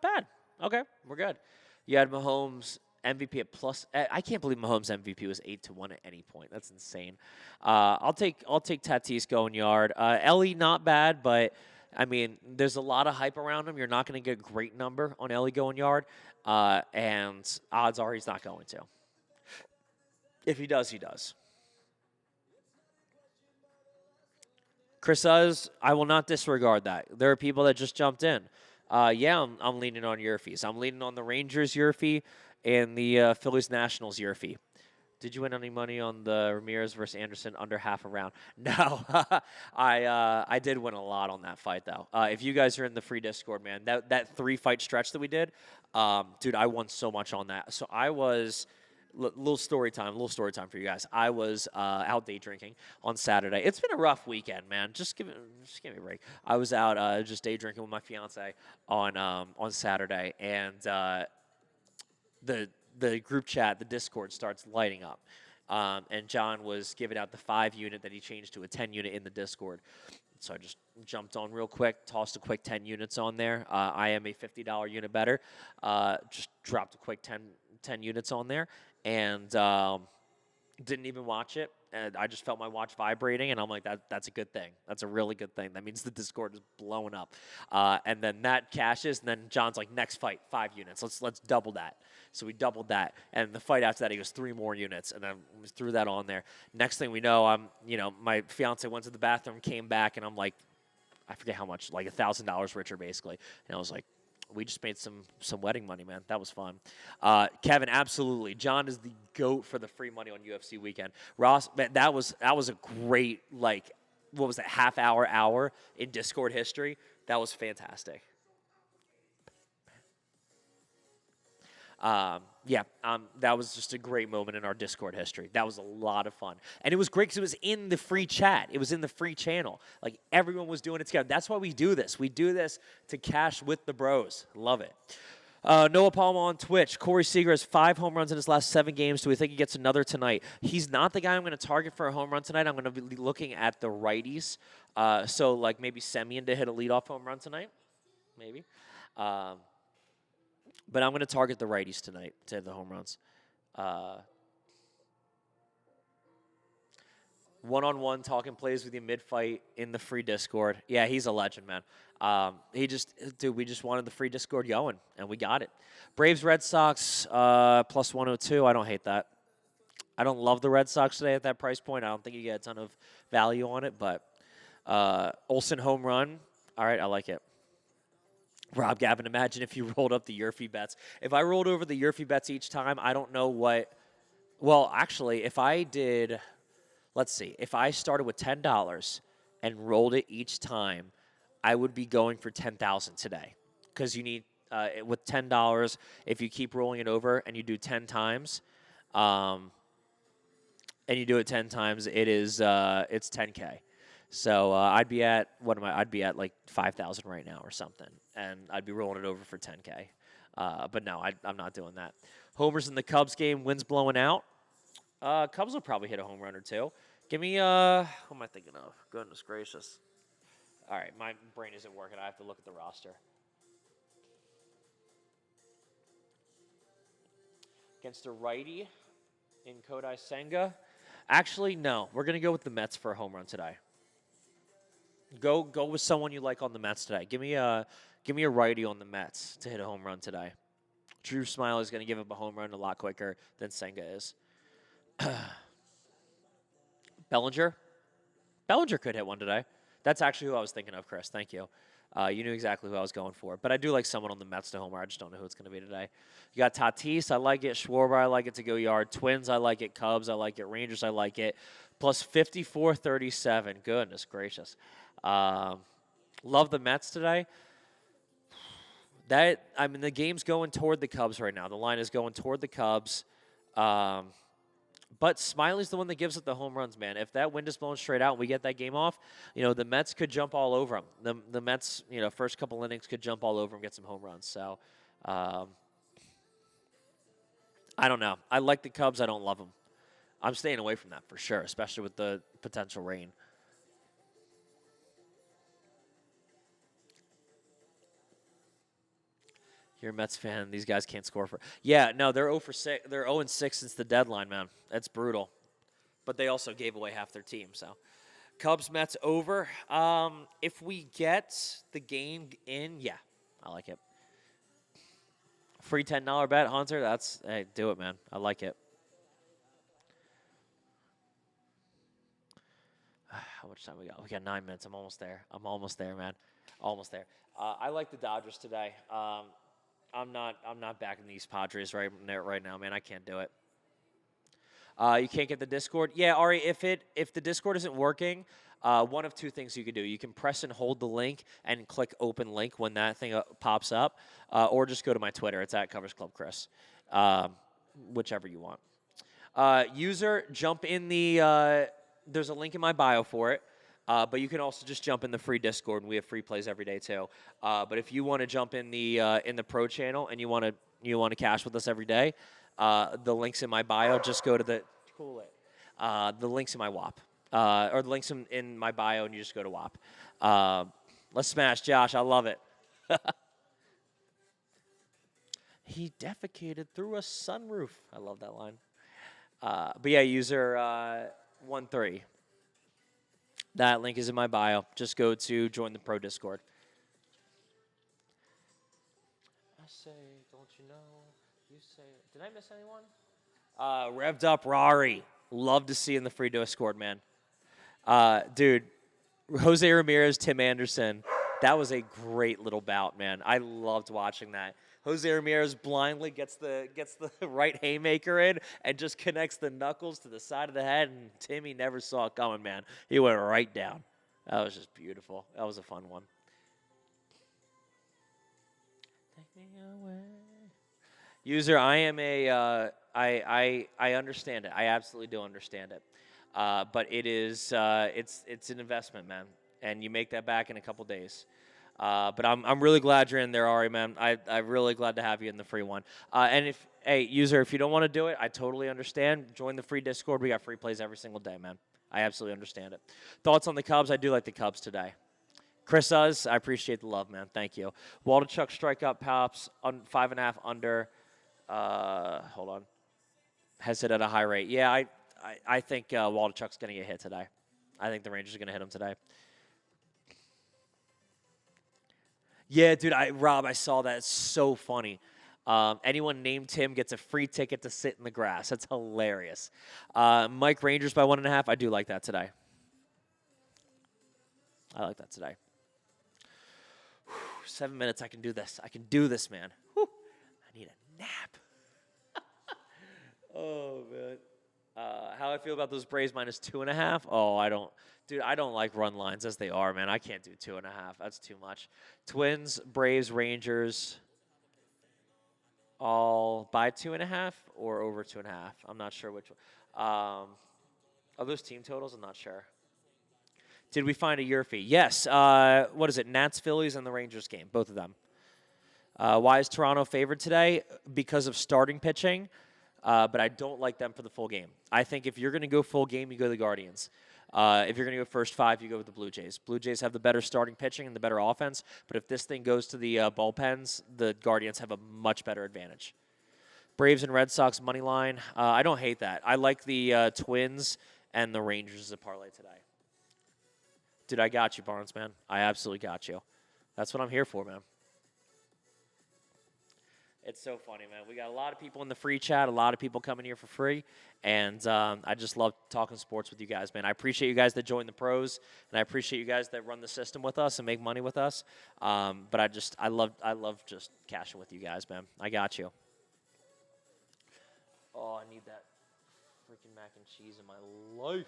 bad. Okay, we're good. You had Mahomes MVP at plus. I can't believe Mahomes MVP was 8-1 at any point. That's insane. I'll take Tatis going yard. Ellie not bad, but I mean, there's a lot of hype around him. You're not going to get a great number on Ellie going yard, and odds are he's not going to. If he does, he does. Chris says, I will not disregard that. There are people that just jumped in. Yeah, I'm leaning on Yerfies. I'm leaning on the Rangers Yerfie and the Phillies Nationals Yerfie. Did you win any money on the Ramirez versus Anderson under half a round? No, I did win a lot on that fight though. If you guys are in the free Discord, man, that 3 fight stretch that we did, dude, I won so much on that. So I was. Little story time for you guys. I was out day drinking on Saturday. It's been a rough weekend, man. Just give me a break. I was out just day drinking with my fiance on Saturday, and the group chat, the Discord starts lighting up. And John was giving out the 5 unit that he changed to a 10 unit in the Discord. So I just jumped on real quick, tossed a quick 10 units on there. I am a $50 unit better. Just dropped a quick 10 units on there, and didn't even watch it. And I just felt my watch vibrating, and I'm like, that's a good thing. That's a really good thing. That means the Discord is blowing up. And then that cashes, and then John's like, next fight, 5 units. Let's double that. So we doubled that. And the fight after that, he goes 3 more units, and then we threw that on there. Next thing we know, my fiance went to the bathroom, came back, and I'm like, I forget how much, like $1,000 richer, basically. And I was like, we just made some wedding money, man. That was fun. Kevin, absolutely. John is the GOAT for the free money on UFC weekend. Ross, man, that was a great, like, what was that, hour in Discord history? That was fantastic. That was just a great moment in our Discord history. That was a lot of fun. And it was great because it was in the free chat. It was in the free channel. Like, everyone was doing it together. That's why we do this. We do this to cash with the bros. Love it. Noah Palma on Twitch. Corey Seager has 5 home runs in his last 7 games. Do we think he gets another tonight? He's not the guy I'm going to target for a home run tonight. I'm going to be looking at the righties. So, like, maybe Semien to hit a leadoff home run tonight. Maybe. But I'm going to target the righties tonight to hit the home runs. One-on-one talking plays with you mid-fight in the free Discord. Yeah, he's a legend, man. We just wanted the free Discord going, and we got it. Braves, Red Sox, plus 102. I don't hate that. I don't love the Red Sox today at that price point. I don't think you get a ton of value on it, but Olsen home run. All right, I like it. Rob Gavin, imagine if you rolled up the Yurfie bets. If I rolled over the Yurfie bets each time, I don't know what. Well, actually, if I did, let's see, if I started with $10 and rolled it each time, I would be going for 10,000 today. Because you need, with $10, if you keep rolling it over and you do 10 times, it is, it's 10K. So I'd be at, I'd be at like 5,000 right now or something, and I'd be rolling it over for 10K. But no, I'm not doing that. Homers in the Cubs game, winds blowing out. Cubs will probably hit a home run or 2. Give me, what am I thinking of? Goodness gracious. All right, my brain isn't working. I have to look at the roster. Against a righty in Kodai Senga. Actually, no. We're going to go with the Mets for a home run today. Go with someone you like on the Mets today. Give me a righty on the Mets to hit a home run today. Drew Smiley is going to give up a home run a lot quicker than Senga is. Bellinger could hit one today. That's actually who I was thinking of, Chris. Thank you. You knew exactly who I was going for. But I do like someone on the Mets to homer. I just don't know who it's going to be today. You got Tatis. I like it. Schwarber. I like it to go yard. Twins. I like it. Cubs. I like it. Rangers. I like it. Plus 54.37. Goodness gracious. Love the Mets today. The game's going toward the Cubs right now. The line is going toward the Cubs. But Smiley's the one that gives it the home runs, man. If that wind is blowing straight out and we get that game off, the Mets could jump all over them. The Mets, first couple innings could jump all over them, get some home runs. So, I don't know. I like the Cubs. I don't love them. I'm staying away from that for sure, especially with the potential rain. You're a Mets fan. These guys can't score for. Yeah, no, they're 0 for 6. They're 0 and 6 since the deadline, man. That's brutal. But they also gave away half their team. So, Cubs Mets over. If we get the game in, yeah, I like it. Free $10 bet, Hunter. Hey, do it, man. I like it. How much time we got? We got 9 minutes. I'm almost there. Man. Almost there. I like the Dodgers today. I'm not backing these Padres right now, man. I can't do it. You can't get the Discord. Yeah, Ari, if the Discord isn't working, one of two things you can do. You can press and hold the link and click open link when that thing pops up, or just go to my Twitter. It's at Covers Club Chris, whichever you want. User, jump in the. There's a link in my bio for it. But you can also just jump in the free Discord, and we have free plays every day too. But if you want to jump in the pro channel and you want to cash with us every day, the links in my bio. Just go to the cool it. The links in my WAP, or the links in my bio, and you just go to WAP. Let's smash, Josh. I love it. He defecated through a sunroof. I love that line. But yeah, user 13. That link is in my bio. Just go to join the pro Discord. I say, don't you know? You say, did I miss anyone? Revved up Rari. Love to see in the free Discord, man. Dude, Jose Ramirez, Tim Anderson. That was a great little bout, man. I loved watching that. Jose Ramirez blindly gets the right haymaker in and just connects the knuckles to the side of the head, and Timmy never saw it coming, man. He went right down. That was just beautiful. That was a fun one. Take me away. User, I am I understand it. I absolutely do understand it. But it is it's an investment, man, and you make that back in a couple days. But I'm really glad you're in there, Ari, man. I'm really glad to have you in the free one. And user, if you don't want to do it, I totally understand. Join the free Discord. We got free plays every single day, man. I absolutely understand it. Thoughts on the Cubs? I do like the Cubs today. Chris does. I appreciate the love, man. Thank you. Waldichuk strikeout pops on 5.5 under. Hold on. Has hit at a high rate. Yeah, I think Waldichuk's going to get hit today. I think the Rangers are going to hit him today. Yeah, dude, Rob, I saw that. It's so funny. Anyone named Tim gets a free ticket to sit in the grass. That's hilarious. Mike Rangers by 1.5. I do like that today. I like that today. 7 minutes. I can do this. I can do this, man. Whew. I need a nap. Oh, man. How I feel about those Braves minus 2.5? Oh, I don't. Dude, I don't like run lines as they are, man. I can't do 2.5. That's too much. Twins, Braves, Rangers, all by 2.5 or over 2.5. I'm not sure which one. Are those team totals? I'm not sure. Did we find a Yurfie? Yes. What is it? Nats, Phillies, and the Rangers game. Both of them. Why is Toronto favored today? Because of starting pitching. But I don't like them for the full game. I think if you're going to go full game, you go the Guardians. If you're going to go first 5, you go with the Blue Jays. Blue Jays have the better starting pitching and the better offense. But if this thing goes to the bullpens, the Guardians have a much better advantage. Braves and Red Sox money line. I don't hate that. I like the Twins and the Rangers as a parlay today. Dude, I got you, Barnes, man. I absolutely got you. That's what I'm here for, man. It's so funny, man. We got a lot of people in the free chat, a lot of people coming here for free, and I just love talking sports with you guys, man. I appreciate you guys that join the pros, and I appreciate you guys that run the system with us and make money with us. But I love just cashing with you guys, man. I got you. Oh, I need that freaking mac and cheese in my life.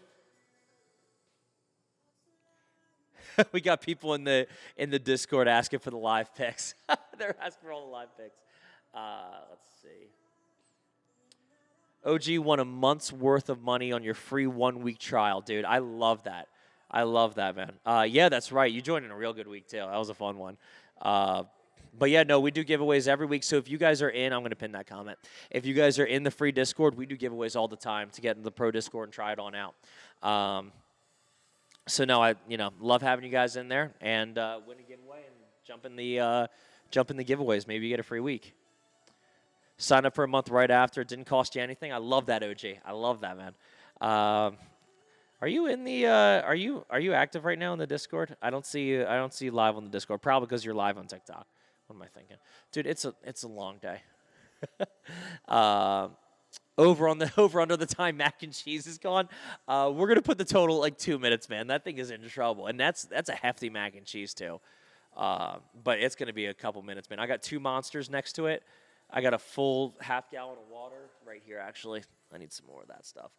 We got people in the Discord asking for the live picks. They're asking for all the live picks. Let's see. OG won a month's worth of money on your free 1-week trial, dude. I love that. I love that, man. Yeah, that's right. You joined in a real good week, too. That was a fun one. But, yeah, no, we do giveaways every week. So if you guys are in, I'm going to pin that comment. If you guys are in the free Discord, we do giveaways all the time to get in the pro Discord and try it on out. So, no, I love having you guys in there and win a giveaway and jump in the giveaways. Maybe you get a free week. Sign up for a month right after. It didn't cost you anything. I love that, OG. I love that, man. Are you in the? Are you active right now in the Discord? I don't see you. I don't see you live on the Discord. Probably because you're live on TikTok. What am I thinking, dude? It's a long day. Over under the time mac and cheese is gone. We're gonna put the total like 2 minutes, man. That thing is in trouble, and that's a hefty mac and cheese too. But it's gonna be a couple minutes, man. I got 2 monsters next to it. I got a full half gallon of water right here, actually. I need some more of that stuff.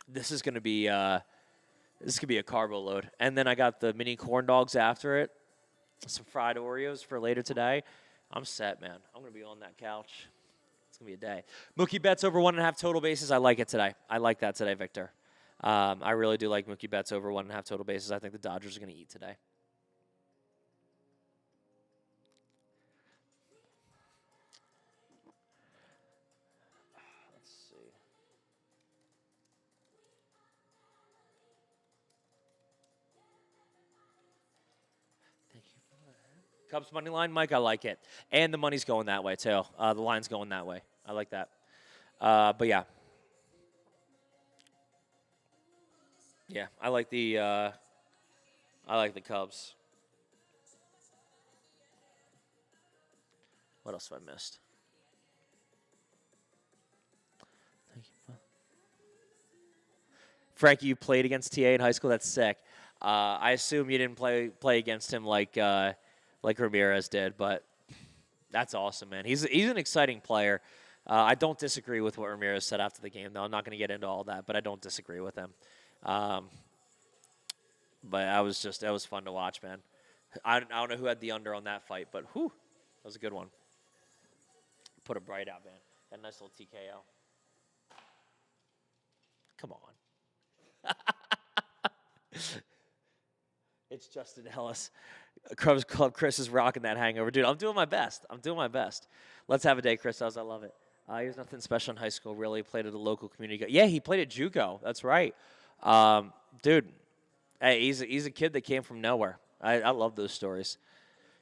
This is gonna be a carbo load, and then I got the mini corn dogs after it. Some fried Oreos for later today. I'm set, man. I'm gonna be on that couch. It's gonna be a day. Mookie bets over 1.5 total bases. I like it today. I like that today, Victor. I really do like Mookie bets over 1.5 total bases. I think the Dodgers are gonna eat today. Let's see. Thank you for that. Cubs money line, Mike. I like it, and the money's going that way too. The line's going that way. I like that. But yeah. Yeah, I like the Cubs. What else have I missed? Thank you. Frankie, you played against TA in high school. That's sick. I assume you didn't play against him like Ramirez did, but that's awesome, man. He's an exciting player. I don't disagree with what Ramirez said after the game, though. I'm not going to get into all that, but I don't disagree with him. But that was fun to watch, man. I don't know who had the under on that fight, but whew, that was a good one. Put a bright out, man. That nice little TKO. Come on. It's Justin Ellis. Cubs Club Chris is rocking that hangover. Dude, I'm doing my best. Let's have a day, Chris. I love it. He was nothing special in high school, really. Played at a local community. Yeah, he played at JUCO. That's right. Dude, hey, he's a kid that came from nowhere. I love those stories.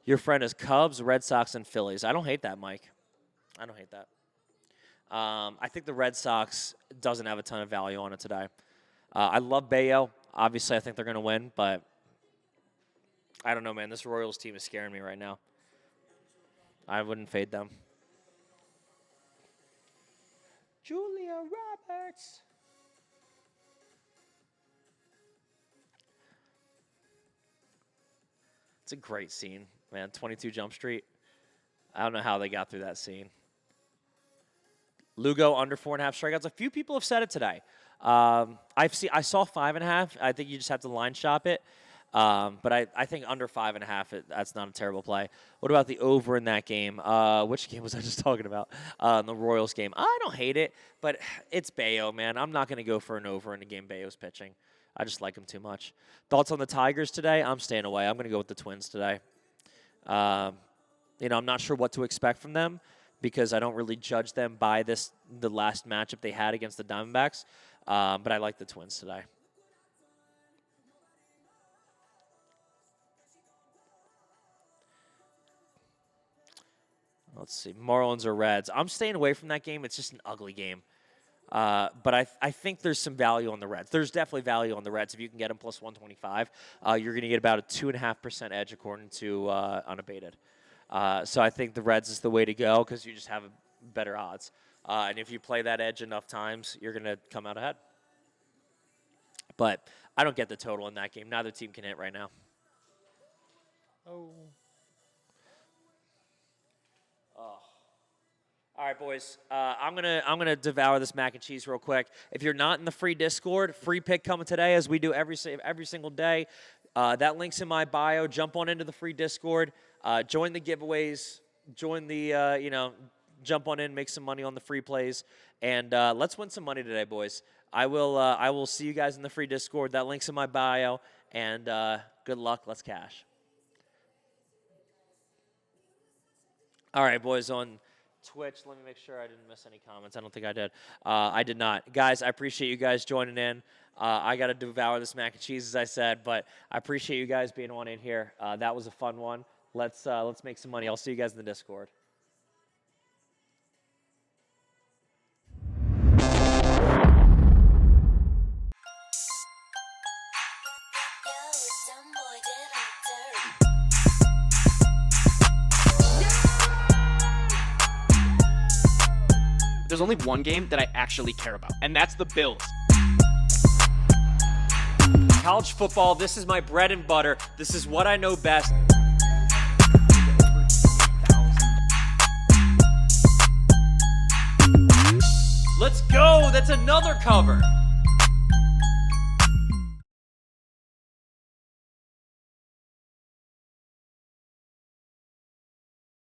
Your friend is Cubs, Red Sox, and Phillies. I don't hate that, Mike. I don't hate that. I think the Red Sox doesn't have a ton of value on it today. I love Bayo. Obviously, I think they're going to win, but I don't know, man. This Royals team is scaring me right now. I wouldn't fade them. Julia Roberts. It's a great scene, man. 22 Jump Street. I don't know how they got through that scene. Lugo under 4.5 strikeouts. A few people have said it today. I saw 5.5. I think you just have to line shop it. But I think under 5.5, that's not a terrible play. What about the over in that game? Which game was I just talking about? The Royals game. I don't hate it, but it's Bayo, man. I'm not going to go for an over in a game Bayo's pitching. I just like him too much. Thoughts on the Tigers today? I'm staying away. I'm going to go with the Twins today. I'm not sure what to expect from them because I don't really judge them by the last matchup they had against the Diamondbacks. But I like the Twins today. Let's see. Marlins or Reds. I'm staying away from that game. It's just an ugly game. But I think there's some value on the Reds. There's definitely value on the Reds. If you can get them plus 125, you're going to get about a 2.5% edge according to unabated. So I think the Reds is the way to go because you just have better odds. And if you play that edge enough times, you're going to come out ahead. But I don't get the total in that game. Neither team can hit right now. Oh. All right, boys. I'm gonna devour this mac and cheese real quick. If you're not in the free Discord, free pick coming today, as we do every single day. That link's in my bio. Jump on into the free Discord. Join the giveaways. Join the jump on in, make some money on the free plays, and let's win some money today, boys. I will see you guys in the free Discord. That link's in my bio, and good luck. Let's cash. All right, boys, on Twitch, let me make sure I didn't miss any comments. I don't think I did. I did not. Guys, I appreciate you guys joining in. I got to devour this mac and cheese, as I said, but I appreciate you guys being on in here. That was a fun one. Let's make some money. I'll see you guys in the Discord. There's only one game that I actually care about, and that's the Bills. College football, this is my bread and butter. This is what I know best. Let's go. That's another cover.